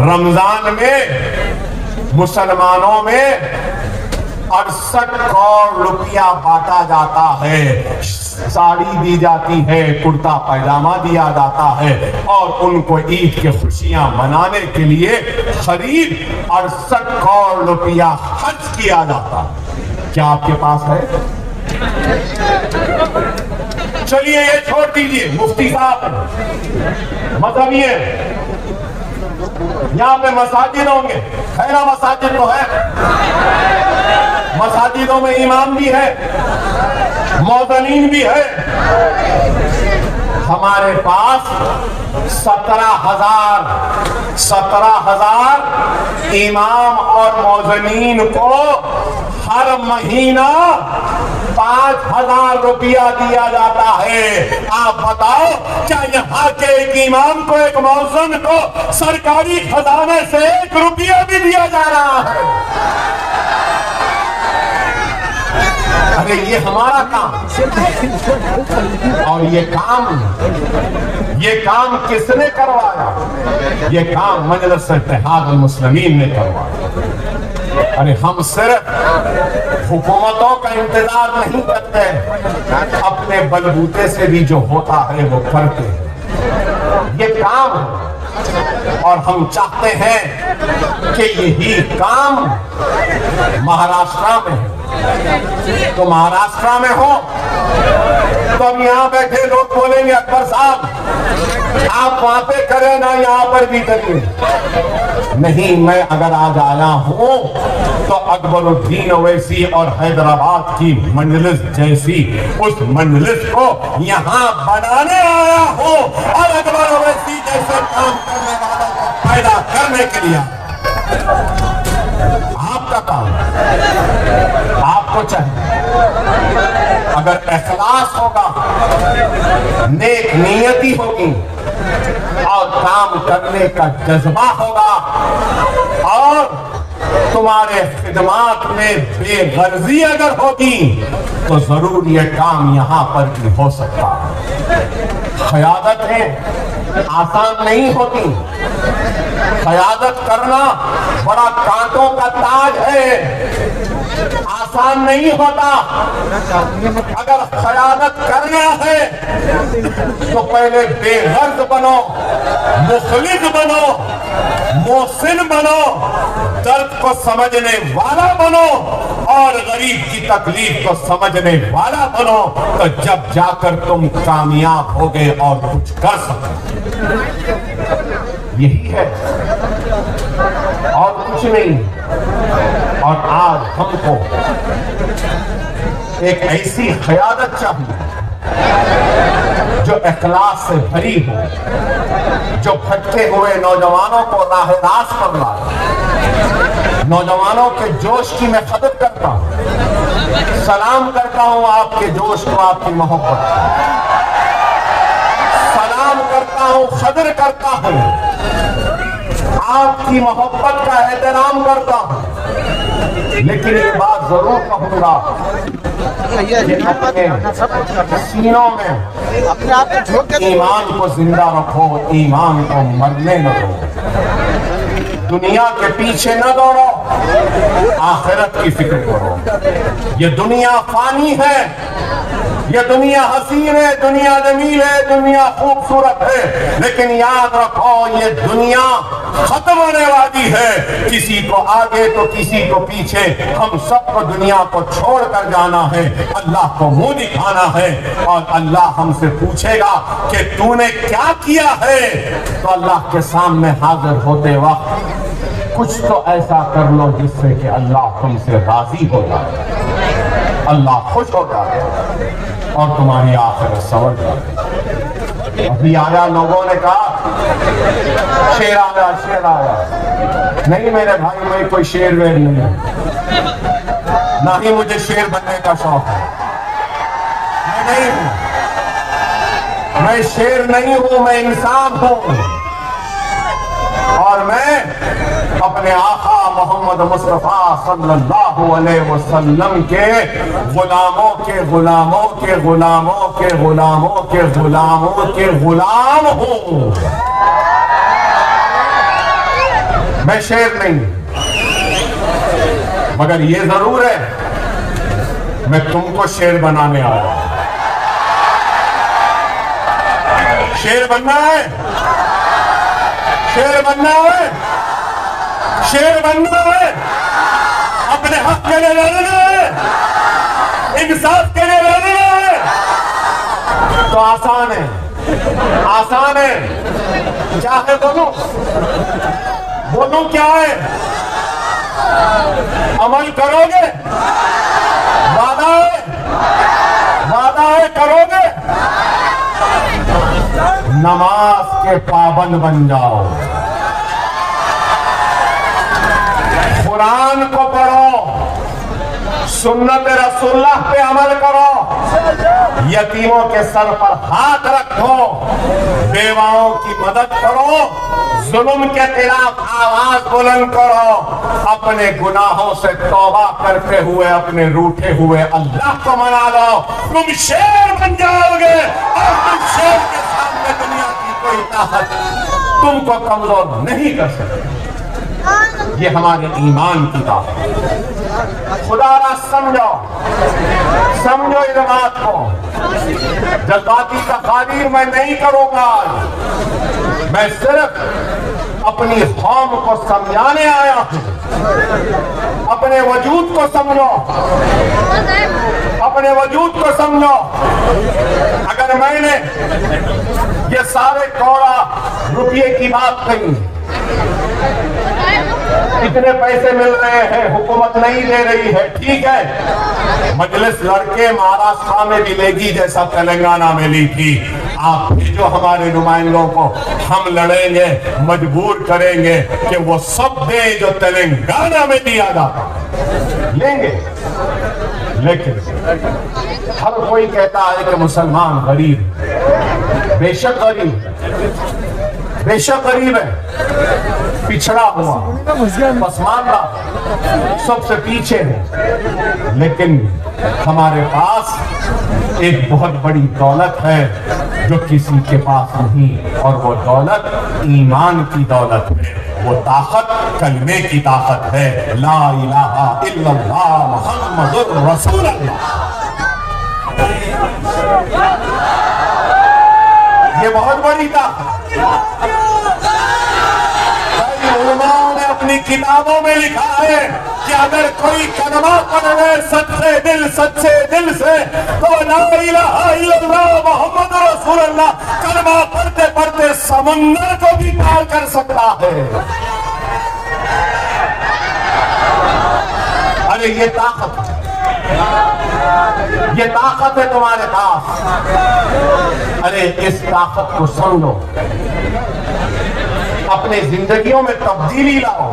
रमजान में मुसलमानों में 68 करोड़ रुपया बांटा जाता है। साड़ी दी जाती है, कुर्ता पैजामा दिया जाता है, और उनको ईद की खुशियां मनाने के लिए करीब 68 करोड़ रुपया खर्च किया जाता है। क्या आपके पास है? चलिए ये छोड़ दीजिए, मुफ्ती साहब मजहबी है, यहाँ पे मसाजिद होंगे, खैरा मसाजिद तो है, मसाजिदों में इमाम भी है, मौजनीन भी है। हमारे पास 17,000 इमाम और मौजनीन को हर महीना 5,000 रुपया दिया जाता है। आप बताओ, क्या यहाँ के एक इमाम को, एक मौजन को सरकारी खजाने से 1 रुपया भी दिया जा रहा है? अरे ये हमारा काम, और ये काम किसने करवाया? ये काम मजलिस इत्तेहाद अल मुस्लिमीन ने करवाया। अरे हम सिर्फ हुकूमतों का इंतजार नहीं करते, अपने बलबूते से भी जो होता है वो करते हैं। ये काम है, और हम चाहते हैं कि यही काम महाराष्ट्र में, तो महाराष्ट्र में हो तो हम यहाँ बैठे लोग बोलेंगे, अकबर साहब आप वहां पे करें ना यहाँ पर भी करिए। नहीं, मैं अगर आज आया हूं तो अकबरुद्दीन ओवैसी और हैदराबाद की मजलिस जैसी उस मजलिस को यहाँ बनाने आया हूं और अकबर ओवैसी जैसे काम करने वालों को पैदा करने के लिए। आपका काम, आपको चाहिए अगर इखलास होगा, नेक नियति होगी और काम करने का जज्बा होगा और तुम्हारे खिदमात में बेगर्जी अगर होगी तो जरूर ये काम यहां पर भी हो सकता है। क़यादतें आसान नहीं होती। क़यादत करना बड़ा कांटों का ताज है, आसान नहीं होता। अगर क़यादत करना है तो पहले बेगर्ज बनो, मुखलिस बनो, मोहसिन बनो, दर्द को समझने वाला बनो और गरीब की तकलीफ को समझने वाला बनो, तो जब जाकर तुम कामयाब होगे और कुछ कर सकोगे। यही है और कुछ नहीं। और आज हमको एक ऐसी क़यादत चाहिए जो इखलास से भरी हो, जो भटके हुए नौजवानों को राह रास्त पर लाए। नौजवानों के जोश की मैं कदर करता हूं, सलाम करता हूं आपके जोश को, आपकी मोहब्बत सलाम करता हूं, कदर करता हूं, आपकी मोहब्बत का एहतराम करता हूं। लेकिन एक बात जरूर कहूंगा कि अपने सीनों में अपने आप को झोंक के ईमान को जिंदा रखो, ईमान को मरने न दो। दुनिया के पीछे न दौड़ो, आखिरत की फिक्र करो। ये दुनिया फानी है, ये दुनिया हसीन है, दुनिया जमील है, दुनिया खूबसूरत है, लेकिन याद रखो ये दुनिया खत्म होने वाली है। किसी को आगे तो किसी को पीछे, हम सबको दुनिया को छोड़कर जाना है, अल्लाह को मुंह दिखाना है और अल्लाह हमसे पूछेगा कि तूने क्या किया है। तो अल्लाह के सामने हाजिर होते वक्त कुछ तो ऐसा कर लो जिससे कि अल्लाह तुमसे राजी हो जाए, अल्लाह खुश हो जाए और तुम्हारी आखिरत संवर जाए। अभी आया, लोगों ने कहा शेर आया, शेर आया। नहीं मेरे भाई, मैं कोई शेर वेर नहीं है, ना ही मुझे शेर बनने का शौक है। मैं नहीं हूं, मैं शेर नहीं हूं, मैं इंसान हूं और मैं अपने आका मोहम्मद मुस्तफा सल्लल्लाहु अलैहि वसल्लम के गुलामों के गुलामों के गुलामों के गुलामों के गुलामों के गुलाम हूं। मैं शेर नहीं, मगर ये जरूर है मैं तुमको शेर बनाने आया। शेर बनना है, शेर बनना है, शेर बनना है, अपने हक के लिए लड़ना है, इंसाफ के लिए लड़ना है। तो आसान है, आसान है। क्या है बोलो, बोलो क्या है? अमल करोगे, वादा है, वादा है करोगे। नमाज के पाबंद बन जाओ, कुरान को पढ़ो, सुन्नत रसूलुल्लाह पे अमल करो, यतीमों के सर पर हाथ रखो, बेवाओं की मदद करो, जुल्म के खिलाफ आवाज बुलंद करो, अपने गुनाहों से तौबा करते हुए अपने रूठे हुए अल्लाह को मना लो। तुम शेर बन जाओगे और तुम शेर के सामने दुनिया की कोई ताकत तुमको कमजोर नहीं कर सकती। ये हमारे ईमान की बात है। खुदारा समझो, समझो इस बात को। जज्बाती तकारीर मैं नहीं करूंगा, मैं सिर्फ अपनी कौम को समझाने आया हूं। अपने वजूद को समझो, अपने वजूद को समझो। अगर मैंने ये सारे कौड़ा रुपये की बात कही, इतने पैसे मिल रहे हैं, हुकूमत नहीं दे रही है, ठीक है, मजलिस लड़के महाराष्ट्र में मिलेगी जैसा तेलंगाना में ली थी। आप जो हमारे नुमाइंदों को हम लड़ेंगे, मजबूर करेंगे कि वो सब दें जो तेलंगाना में दिया जाता, लेंगे। लेकिन हर कोई कहता है कि मुसलमान गरीब, बेशक गरीब है, पिछड़ा हुआ, पसमानदा, सबसे पीछे है, लेकिन हमारे पास एक बहुत बड़ी दौलत है जो किसी के पास नहीं, और वो दौलत ईमान की दौलत है, वो ताकत कलमे की ताकत है, ला इलाहा इल्लल्लाह मुहम्मदुर रसूलुल्लाह। ये बहुत बड़ी ताकत। उलमाओं ने अपनी किताबों में लिखा है कि अगर कोई कलमा पढ़ ले सच्चे दिल से तो ला इलाहा इल्लल्लाह मुहम्मद रसूलुल्लाह कलमा पढ़ते पढ़ते समुंदर को भी पार कर सकता है। अरे ये ताकत है तुम्हारे पास। अरे इस ताकत को सुन लो, अपने जिंदगियों में तब्दीली लाओ,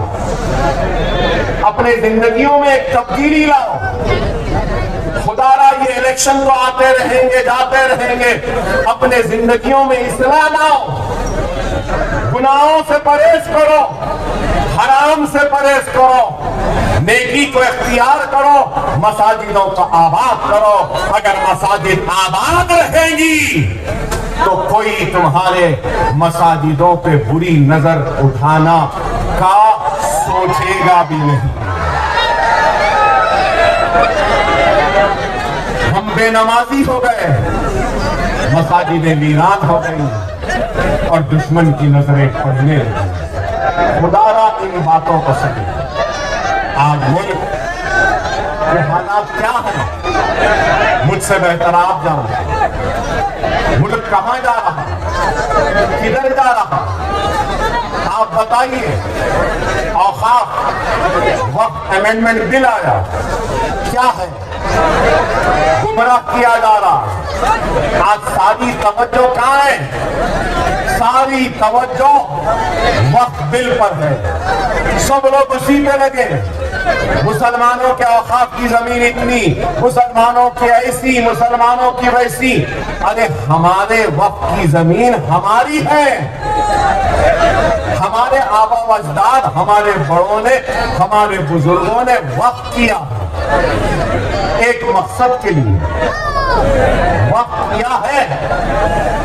अपने जिंदगियों में एक तब्दीली लाओ। खुदारा ये इलेक्शन तो आते रहेंगे जाते रहेंगे, अपने जिंदगियों में इस्लाह लाओ, गुनाहों से परहेज करो, हराम से परहेज करो, नेकी को इख्तियार करो, मसाजिदों को आबाद करो। अगर मसाजिद आबाद रहेंगी तो कोई तुम्हारे मसाजिदों पे बुरी नजर उठाना का सोचेगा भी नहीं। हम बेनमाजी हो गए, मसाजिदें वीरान हो गई और दुश्मन की नजरें पड़ने लगी। खुदारा इन बातों को सही। आज मुल्क के हालात क्या है मुझसे बेहतर आप जानते। मुल्क कहां जा रहा, किधर जा रहा, आप बताइए। औकाफ वक्त अमेंडमेंट बिल आया, क्या है, गुमराह किया जा रहा। आज सारी तवज्जो कहां है, सारी तवज्जो वक्त बिल पर है। सब लोग उसी पे लगे, मुसलमानों के औकाफ की जमीन इतनी, मुसलमानों की ऐसी, मुसलमानों की वैसी। अरे हमारे वक्त की जमीन हमारी है, हमारे आबा अजदाद, हमारे बड़ों ने, हमारे बुजुर्गों ने वक्त किया एक मकसद के लिए। वक्त किया है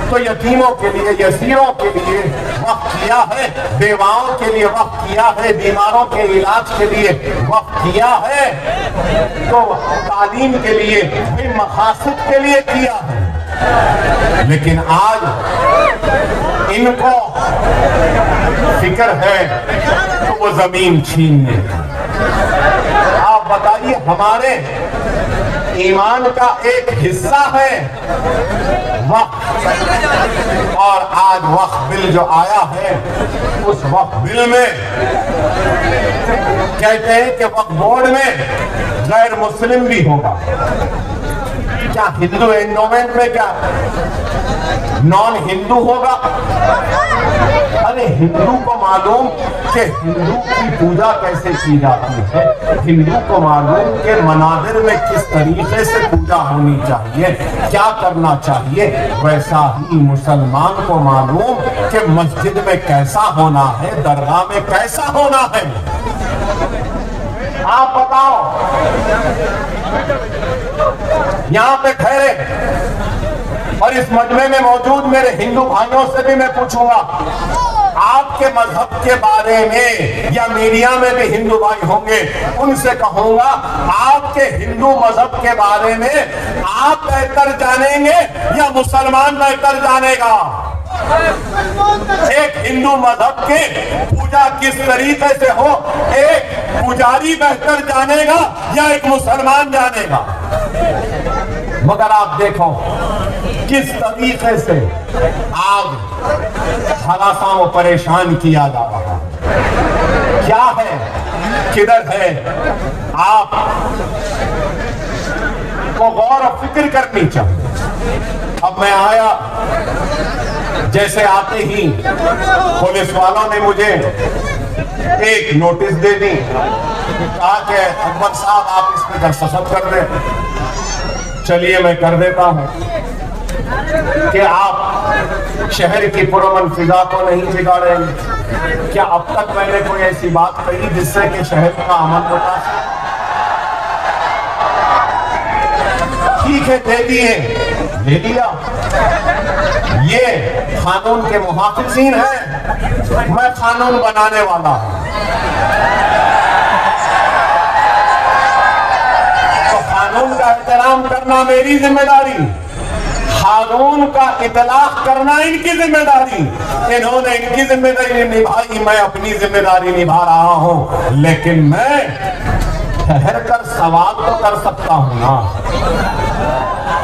तो यतीमों के लिए, यसीरों के लिए वक्त किया है, बेवाओं के लिए वक्त किया है, बीमारों के इलाज के लिए वक्त किया है, तो तालीम के लिए, मकासद के लिए किया है। लेकिन आज इनको फिक्र है तो वो जमीन छीनने। आप बताइए, हमारे ईमान का एक हिस्सा है वक्त, और आज वक्त बिल जो आया है उस वक्त बिल में कहते हैं कि वक्त बोर्ड में गैर मुस्लिम भी होगा। क्या हिंदू एंडोमेंट में क्या नॉन हिंदू होगा? अरे हिंदू को मालूम कि हिंदू की पूजा कैसे की जाती है, हिंदू को मालूम कि मनादिर में किस तरीके से पूजा होनी चाहिए, क्या करना चाहिए। वैसा ही मुसलमान को मालूम कि मस्जिद में कैसा होना है, दरगाह में कैसा होना है। आप बताओ, यहां पे ठहरे और इस मजमे में मौजूद मेरे हिंदू भाइयों से भी मैं पूछूंगा, आपके मजहब के बारे में, या मीडिया में भी हिंदू भाई होंगे, उनसे कहूंगा आपके हिंदू मजहब के बारे में आप बेहतर जानेंगे या मुसलमान बेहतर जानेगा? एक हिंदू मजहब के पूजा किस तरीके से हो, एक पुजारी बेहतर जानेगा या एक मुसलमान जानेगा? मगर आप देखो किस तरीके से आज हरासा परेशान किया जा रहा है, क्या है, किधर है, आप को गौर और फिक्र करनी चाहिए। अब मैं आया, जैसे आते ही पुलिस वालों ने मुझे एक नोटिस दे दी, कहा कि अकबर साहब आप इस पे दस्तखत कर दें। चलिए मैं कर देता हूं कि आप शहर की पुरअमन फिजा को नहीं बिगाड़ेंगे। क्या अब तक मैंने कोई ऐसी बात कही जिससे कि शहर का अमन होता? ठीक है, दे दिए, ले लिया। ये कानून के मुहाफिजीन हैं, मैं कानून बनाने वाला हूं। तो कानून का एहतराम करना मेरी जिम्मेदारी, कानून का इतलाक करना इनकी जिम्मेदारी। इन्होंने इनकी जिम्मेदारी निभाई, मैं अपनी जिम्मेदारी निभा रहा हूं। लेकिन मैं ठहर कर सवाल तो कर सकता हूं ना।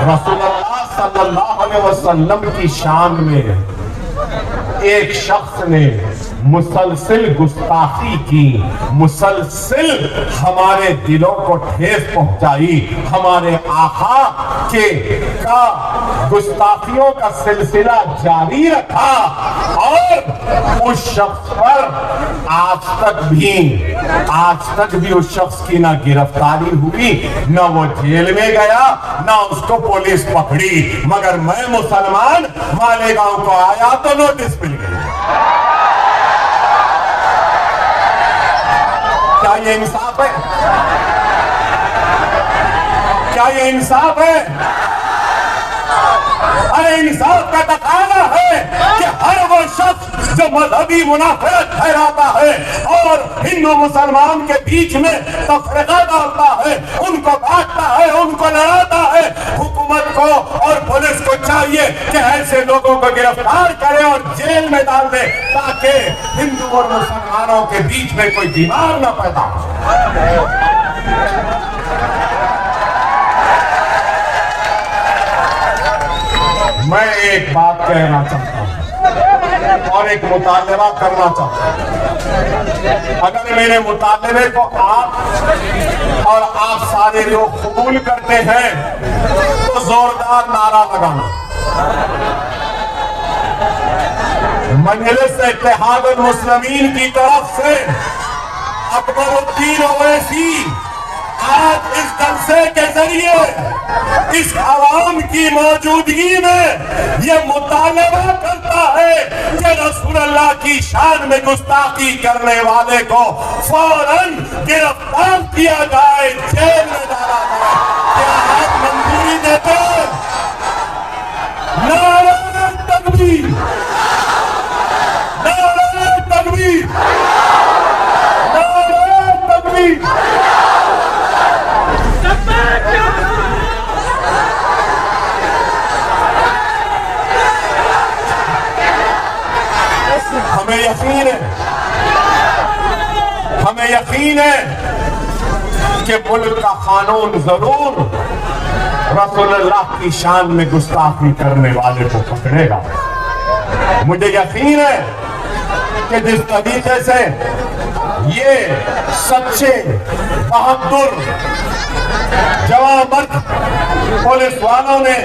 रसूलुल्लाह सल्लल्लाहु अलैहि वसल्लम की शान में एक शख्स ने मुसलसिल गुस्ताखी की, मुसलसिल हमारे दिलों को ठेस पहुंचाई, हमारे आका के का गुस्ताखियों का सिलसिला जारी रखा। और उस शख्स पर आज तक भी उस शख्स की ना गिरफ्तारी हुई, ना वो जेल में गया, ना उसको पुलिस पकड़ी। मगर मैं मुसलमान मालेगांव को आया तो नोटिस मिल गई। क्या ये इंसाफ है? क्या ये इंसाफ है? अरे इंसाफ का तकाजा है कि हर वो शख्स जो मजहबी मुनाफरत फैलाता है और हिंदू मुसलमान के बीच में तफरीका डालता है, उनको बांटता है, उनको लड़ाता है, हुकूमत को और पुलिस को चाहिए कि ऐसे लोगों को गिरफ्तार करे और जेल में डाल दे, ताकि हिंदू और मुसलमानों के बीच में कोई दीवार न पैदा हो। मैं एक बात कहना चाहता हूं और एक मुतालबा करना चाहता हूं। अगर मेरे मुतालबे को आप सारे लोग कबूल करते हैं तो जोरदार नारा लगाना। मजलिस इत्तेहादुल मुस्लिमीन की तरफ से अकबरुद्दीन ओवैसी आज इस जलसे के जरिए इस आवाम की मौजूदगी में ये मुतालबा करता है कि रसूलुल्लाह की शान में गुस्ताखी करने वाले को फौरन गिरफ्तार किया जाए, जेल में डाला जाए। क्या आप मंजूरी देते हैं? नारे तकबीर, नारे तकबीर, नारे तकबीर। हमें यकीन है कि मुल्क का कानून जरूर रसूलुल्लाह की शान में गुस्ताखी करने वाले को पकड़ेगा। मुझे यकीन है कि जिस तरीके से ये सच्चे बहादुर जवान पुलिस वालों ने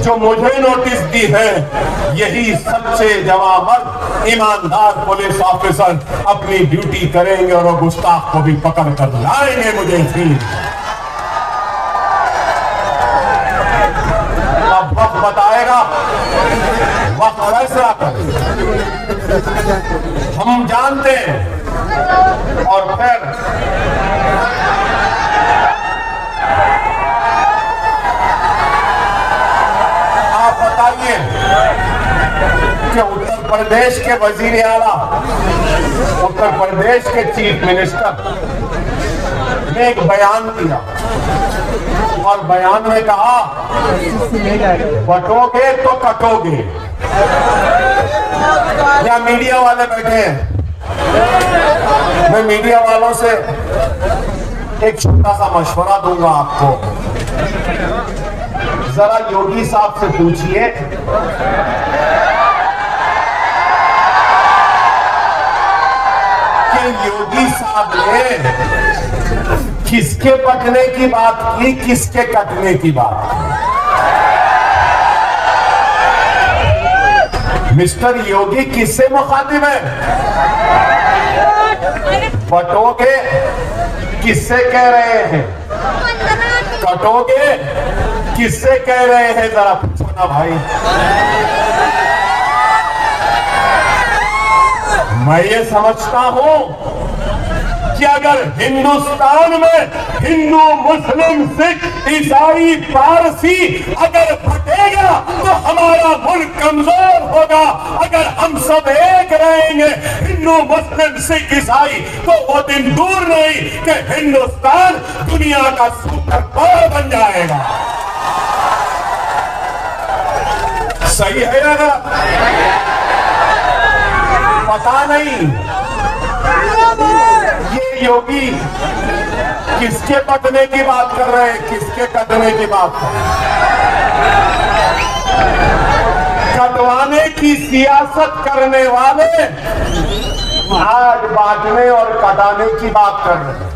जो मुझे नोटिस दी है, यही सच्चे जवान ईमानदार पुलिस ऑफिसर अपनी ड्यूटी करेंगे और वो गुस्ताख को भी पकड़ कर लाएंगे। मुझे यकीन। अब वक्त बताएगा, वक्त फैसला करे। हम जानते हैं। और फिर आप बताइए कि उत्तर प्रदेश के वजीर आला, उत्तर प्रदेश के चीफ मिनिस्टर ने एक बयान दिया और बयान में कहा बटोगे तो कटोगे। या मीडिया वाले बैठे हैं, मैं मीडिया वालों से एक छोटा सा मशवरा दूंगा आपको। जरा योगी साहब से पूछिए कि योगी साहब ने किसके पकने की बात की, किसके कटने की बात। मिस्टर योगी किससे मुखातिब है? बटोगे किससे कह रहे हैं? कटोगे किससे कह रहे हैं? जरा पूछो ना भाई। मैं ये समझता हूं कि अगर हिंदुस्तान में हिंदू, मुस्लिम, सिख, ईसाई, पारसी अगर फटेगा तो हमारा मुल्क कमजोर होगा। अगर हम सब एक रहेंगे, हिंदू, मुस्लिम, सिख, ईसाई, तो वो दिन दूर नहीं कि हिंदुस्तान दुनिया का सुपर पावर बन जाएगा। सही है या ना? पता नहीं ये योगी किसके पकने की बात कर रहे हैं, किसके कटने की बात कर रहे हैं। कटवाने की सियासत करने वाले आज बांटने और कटाने की बात कर रहे हैं।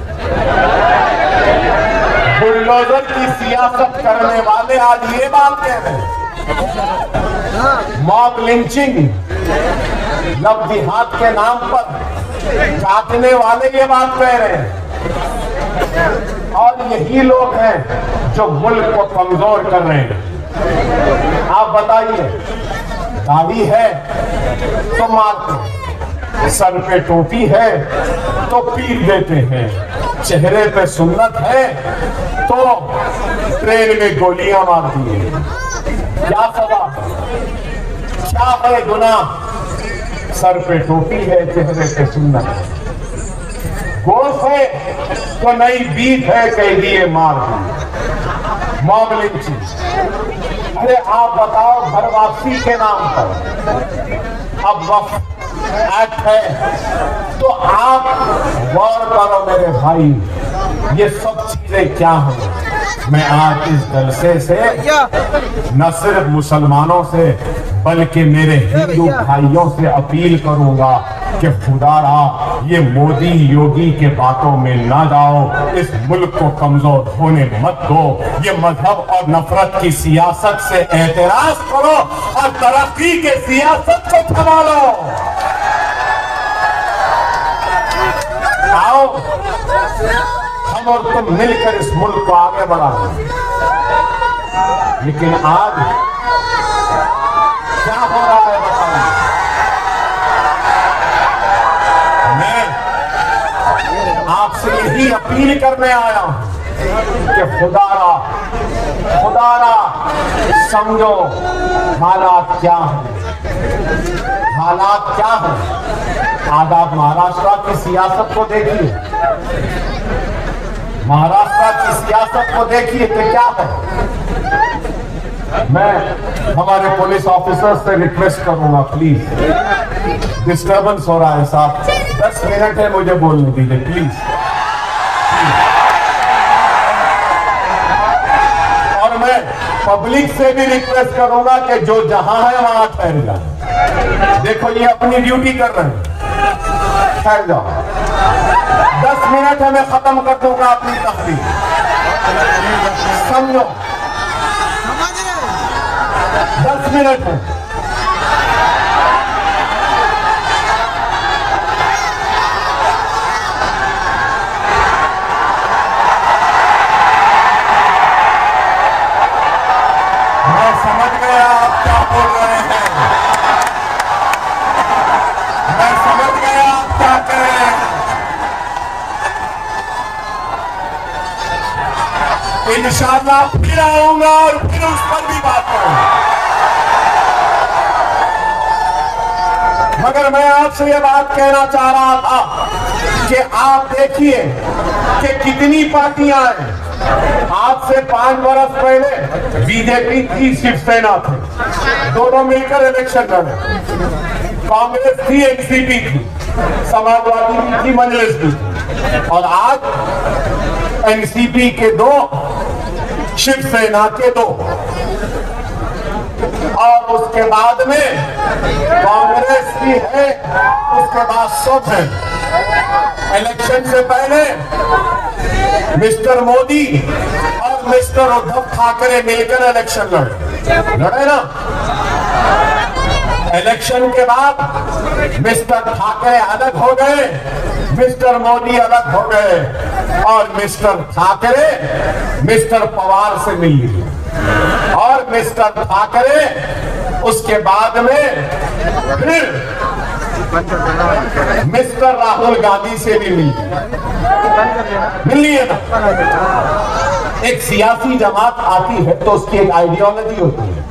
बुलडोजर की सियासत करने वाले आज ये बात कह रहे हैं। मॉब लिंचिंग, लव जिहाद के नाम पर काटने वाले ये बात कह रहे हैं। और यही लोग हैं जो मुल्क को कमजोर कर रहे हैं। आप बताइए, दाढ़ी है तो मारते, सर पे टोपी है तो पीट देते हैं, चेहरे पे सुन्नत है तो ट्रेन में गोलियां मारती है। क्या सजा, क्या है गुनाह? सर पे टोपी है, चेहरे पे सुन्नत है, गोश है तो नई बीत है, कह दिए मार दी। Mob lynching. अरे आप बताओ, घर वापसी के नाम पर अब वक्फ एक्ट है तो आप गौर करो मेरे भाई, ये सब चीजें क्या हैं। मैं आज इस जलसे से न सिर्फ मुसलमानों से बल्कि मेरे हिंदू भाइयों से अपील करूंगा कि खुदारा ये मोदी योगी के बातों में ना जाओ, इस मुल्क को कमजोर होने मत दो। ये मजहब और नफरत की सियासत से एतराज करो और तरक्की के सियासत को थमा लो। आओ हम और तुम मिलकर इस मुल्क को आगे बढ़ाएं। लेकिन आज क्या हो रहा है बताओ। मैं आपसे यही अपील करने आया हूं कि खुदारा समझो हालात क्या हैं, हालात क्या हैं। आज आप महाराष्ट्र की सियासत को देखिए, महाराष्ट्र की सियासत को देखिए कि क्या है। मैं हमारे पुलिस ऑफिसर्स से रिक्वेस्ट करूंगा, प्लीज डिस्टर्बेंस हो रहा है साहब, 10 मिनट है, मुझे बोलने दीजिए प्लीज। और मैं पब्लिक से भी रिक्वेस्ट करूंगा कि जो जहां है वहां ठहर जाए। देखो ये अपनी ड्यूटी कर रहे हैं, ठहर जाओ। 10 मिनट है, मैं खत्म कर दूंगा अपनी तकरीर। समझो 10 मिनट है। मैं समझ गया आप क्या बोल रहे हैं, मैं समझ गया आप क्या कह रहे हैं। इंशाअल्लाह फिर आऊंगा और फिर उस पर भी बात करूंगा। मगर मैं आपसे ये बात कहना चाह रहा था कि आप देखिए कि कितनी पार्टियां हैं। आज से 5 बरस पहले बीजेपी थी, शिवसेना थे, दोनों मिलकर इलेक्शन लड़े। कांग्रेस थी, एनसीपी थी, समाजवादी भी थी, मजलिस भी थी। और आज एनसीपी के 2, शिवसेना के 2। और उसके बाद में कांग्रेस की है, उसके बाद सब है। इलेक्शन से पहले मिस्टर मोदी और मिस्टर उद्धव ठाकरे मिलकर इलेक्शन लड़े ना। इलेक्शन के बाद मिस्टर ठाकरे अलग हो गए, मिस्टर मोदी अलग हो गए और मिस्टर ठाकरे मिस्टर पवार से मिल लिए और मिस्टर ठाकरे उसके बाद में फिर मिस्टर राहुल गांधी से भी मिल लिए ना। एक सियासी जमात आती है तो उसकी एक आइडियोलॉजी होती है,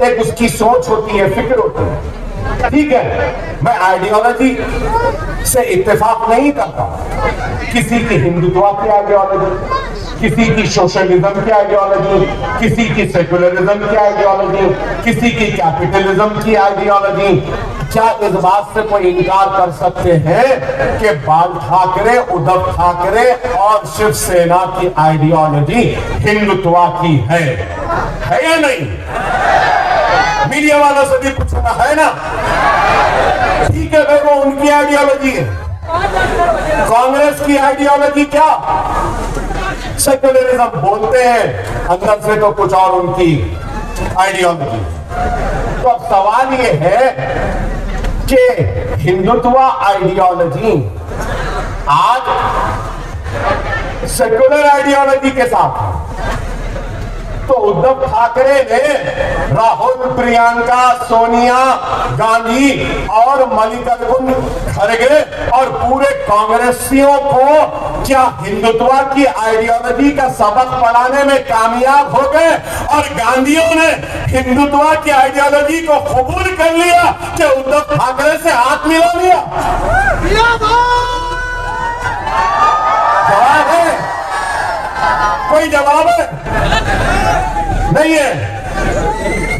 एक उसकी सोच होती है, फिक्र होती है। ठीक है, मैं आइडियोलॉजी से इत्तेफाक नहीं करता। किसी की हिंदुत्व की आइडियोलॉजी, किसी की सोशलिज्म की आइडियोलॉजी, किसी की सेकुलरिज्म की आइडियोलॉजी, किसी की कैपिटलिज्म की आइडियोलॉजी। क्या इस बात से कोई इनकार कर सकते हैं कि बाल ठाकरे, उद्धव ठाकरे और शिवसेना की आइडियोलॉजी हिंदुत्व की है या नहीं? मीडिया वालों से भी पूछना है ना। ठीक है भाई, वो उनकी आइडियोलॉजी है। कांग्रेस की आइडियोलॉजी क्या? सेकुलरिज्म बोलते हैं, अंदर से तो कुछ और उनकी आइडियोलॉजी। तो अब सवाल ये है कि हिंदुत्व आइडियोलॉजी आज सेकुलर आइडियोलॉजी के साथ है। तो उद्धव ठाकरे ने राहुल, प्रियंका, सोनिया गांधी और मल्लिकार्जुन खड़गे और पूरे कांग्रेसियों को क्या हिंदुत्व की आइडियोलॉजी का सबक पढ़ाने में कामयाब हो गए और गांधीयों ने हिंदुत्व की आइडियोलॉजी को कबूल कर लिया कि उद्धव ठाकरे से हाथ मिला लिया? जवाब है? कोई जवाब है? नहीं है।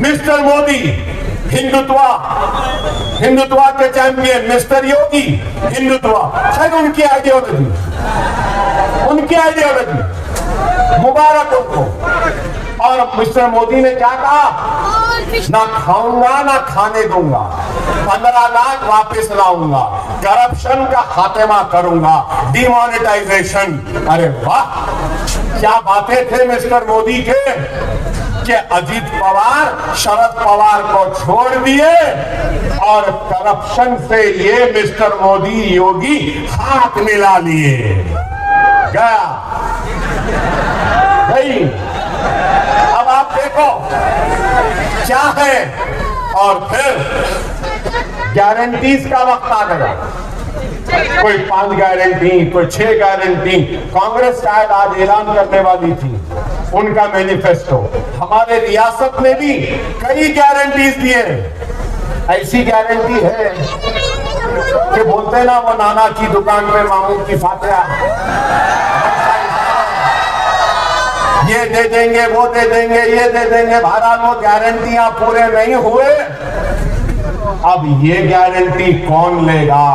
मिस्टर मोदी हिंदुत्व के चैंपियन, मिस्टर योगी हिंदुत्व, शायद उनकी आइडियोलॉजी मुबारक उनको। और मिस्टर मोदी ने क्या कहा? ना खाऊंगा ना खाने दूंगा, 15 लाख वापस लाऊंगा, करप्शन का खात्मा करूंगा, डिमोनेटाइजेशन। अरे वाह, क्या बातें थे मिस्टर मोदी के कि अजीत पवार शरद पवार को छोड़ दिए और करप्शन से ये मिस्टर मोदी योगी हाथ मिला लिए। गया भाई, अब आप देखो क्या है। और फिर गारंटीज का वक्त आ गया। कोई 5 गारंटी, कोई 6 गारंटी। कांग्रेस शायद आज ऐलान करने वाली थी उनका मैनिफेस्टो। हमारे रियासत में भी कई गारंटीज दिए। ऐसी गारंटी है कि बोलते ना, वो नाना की दुकान पे मामू की फातिहा, ये दे देंगे, वो दे देंगे, ये दे देंगे। बहरहाल वो गारंटियां पूरे नहीं हुए। अब ये गारंटी कौन लेगा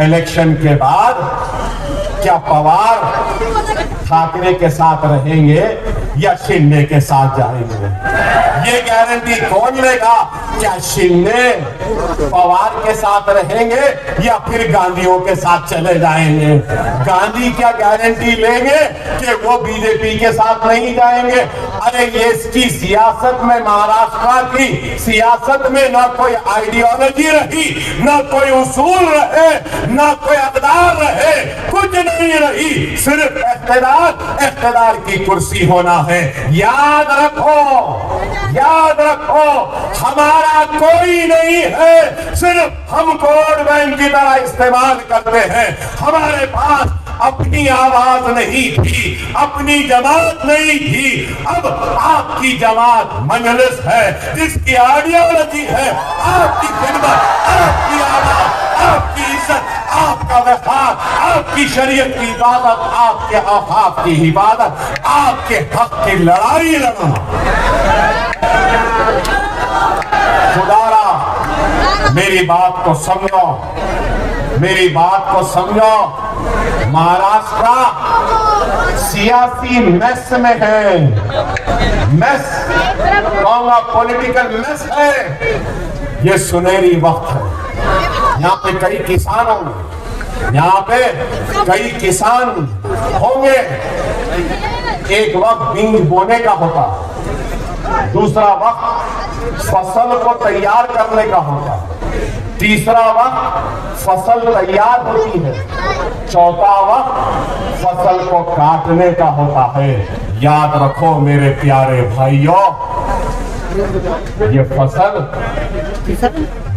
इलेक्शन के बाद? क्या पवार ठाकरे के साथ रहेंगे या शिंदे के साथ जाएंगे? ये गारंटी कौन लेगा? क्या शिंदे पवार के साथ रहेंगे या फिर गांधीयों के साथ चले जाएंगे? गांधी क्या गारंटी लेंगे कि वो बीजेपी के साथ नहीं जाएंगे? अरे ये इसकी सियासत में, महाराष्ट्र की सियासत में ना कोई आइडियोलॉजी रही, ना कोई उसूल रहे, ना कोई अक़दार रहे, कुछ नहीं रही। सिर्फ इख्तिदार की कुर्सी होना है। याद रखो, हमारा कोई नहीं है, सिर्फ हम वोट बैंक की तरह इस्तेमाल करते हैं। हमारे पास अपनी आवाज नहीं थी, अपनी जमात नहीं थी। अब आपकी जमात मजलिस है, जिसकी आइडियोलॉजी है आपकी खिदमत, आपकी आवाज, आपकी इज्जत, आपका वफार, आपकी शरीयत की इबादत, आपके औकाफ की हिफाजत, आपके हक की लड़ाई लड़ना। खुदारा मेरी बात को समझो, मेरी बात को समझो। महाराष्ट्र सियासी मेस में है, मेस कहूंगा पॉलिटिकल मेस है। ये सुनहरी वक्त है। यहाँ पे कई किसान होंगे, यहाँ पे कई किसान होंगे। एक वक्त बीज बोने का होता, दूसरा वक्त फसल को तैयार करने का होता, तीसरा वक्त फसल तैयार होती है, चौथा वक्त फसल को काटने का होता है। याद रखो मेरे प्यारे भाइयों, ये फसल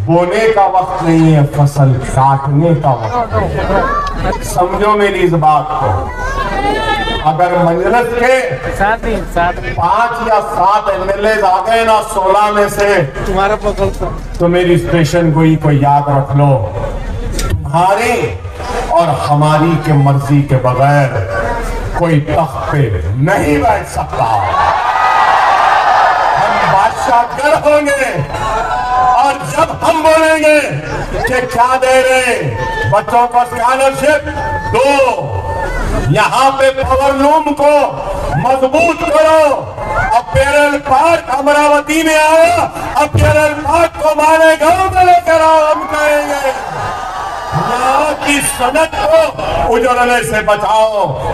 बोने का वक्त नहीं है, फसल काटने का वक्त है। समझो मेरी इस बात को। अगर मजलिस के 5 या 7 एमएलए आ गए ना 16 में से, तुम्हारा पकड़ तो मेरी स्टेशन गोई को याद रख लो, तुम्हारी और हमारी के मर्जी के बगैर कोई तख्त पे नहीं बैठ सकता। हम बादशाहगर होंगे और जब हम बोलेंगे कि क्या दे रहे बच्चों को स्कॉलरशिप दो, यहाँ पे पावर लूम को मजबूत करो। अब पेरल पार्क अमरावती में आया, अब पेरल पार्क को मालेगांव में लेकर आओ। हम कहेंगे यहाँ की सनत को उजड़ने से बचाओ,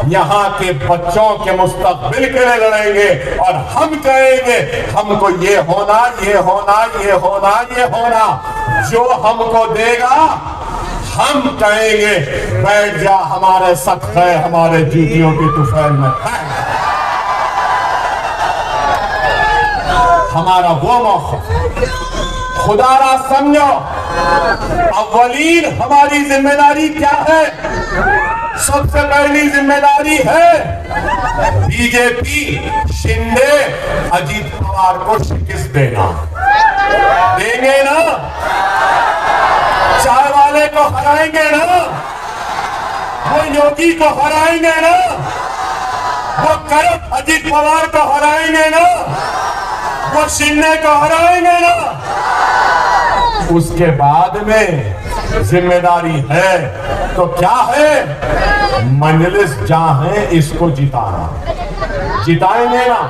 यहाँ के बच्चों के मुस्तकबिल के लिए लड़ेंगे। और हम कहेंगे हमको ये होना, ये होना, ये होना, ये होना। जो हमको देगा हम कहेंगे बैठ जा, हमारे सख्त है, हमारे जूतियों की तुफैल में है। हमारा वो मौका खुदारा समझो। अव्वलीन हमारी जिम्मेदारी क्या है? सबसे पहली जिम्मेदारी है बीजेपी, शिंदे, अजीत पवार को शिकस्त देना। देंगे ना? चाय वाले को हराएंगे ना? वो योगी को हराएंगे ना? वो करप्ट अजीत पवार को हराएंगे ना? वो शिंदे को हराएंगे ना? उसके बाद में जिम्मेदारी है तो क्या है? मजलिस जहां है इसको जिताना। जिताएंगे ना?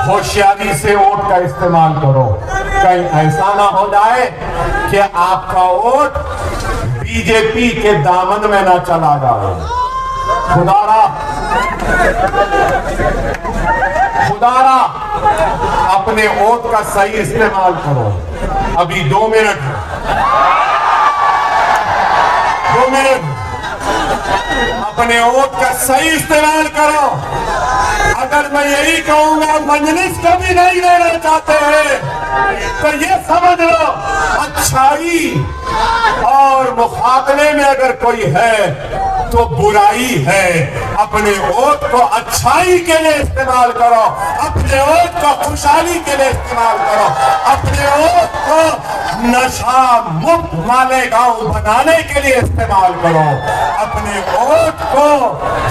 होशियारी से वोट का इस्तेमाल करो। कहीं ऐसा ना हो जाए कि आपका वोट बीजेपी के दामन में ना चला जाए। खुदारा अपने वोट का सही इस्तेमाल करो। अभी 2 मिनट अपने वोट का सही इस्तेमाल करो। अगर मैं यही कहूंगा मजलिस कभी नहीं लेना चाहते हैं तो ये समझ लो अच्छाई और मुकाबले में अगर कोई है तो बुराई है। अपने वोट को अच्छाई के लिए इस्तेमाल करो, अपने वोट को खुशहाली के लिए इस्तेमाल करो, अपने वोट को नशा मुक्त मालेगांव बनाने के लिए इस्तेमाल करो, अपने वोट को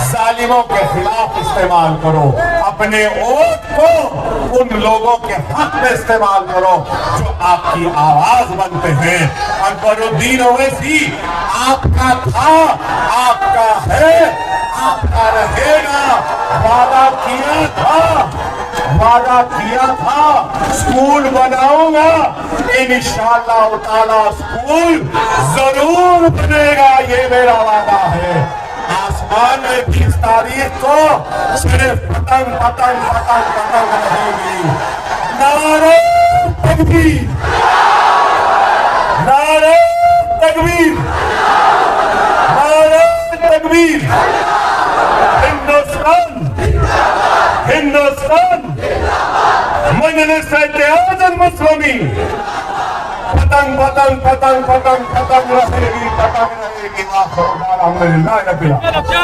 जालिमों के खिलाफ इस्तेमाल करो, अपने वोट को उन लोगों के हक में इस्तेमाल करो जो आपकी आवाज बनते हैं। अकबरुद्दीन ओवैसी आपका था, आपका है, आपका रहेगा। वादा किया था स्कूल बनाऊंगा, इंशाअल्लाह ताला स्कूल जरूर बनेगा, ये मेरा वादा है। आसमान में 20 तारीख को सिर्फ पतंग पतंग पतंग पतंग रहेगी। नारे तकबीर, नारे तकबीर, नारे तकबीर। हिंदुस्तान मजलिस-ए-इत्तेहाद मुस्लिमी पतंग पतंग पतंग पतंग पतंग रहेगी, पतंग रहेगी। अल्हम्दुलिल्लाह रब्बिल आलमीन।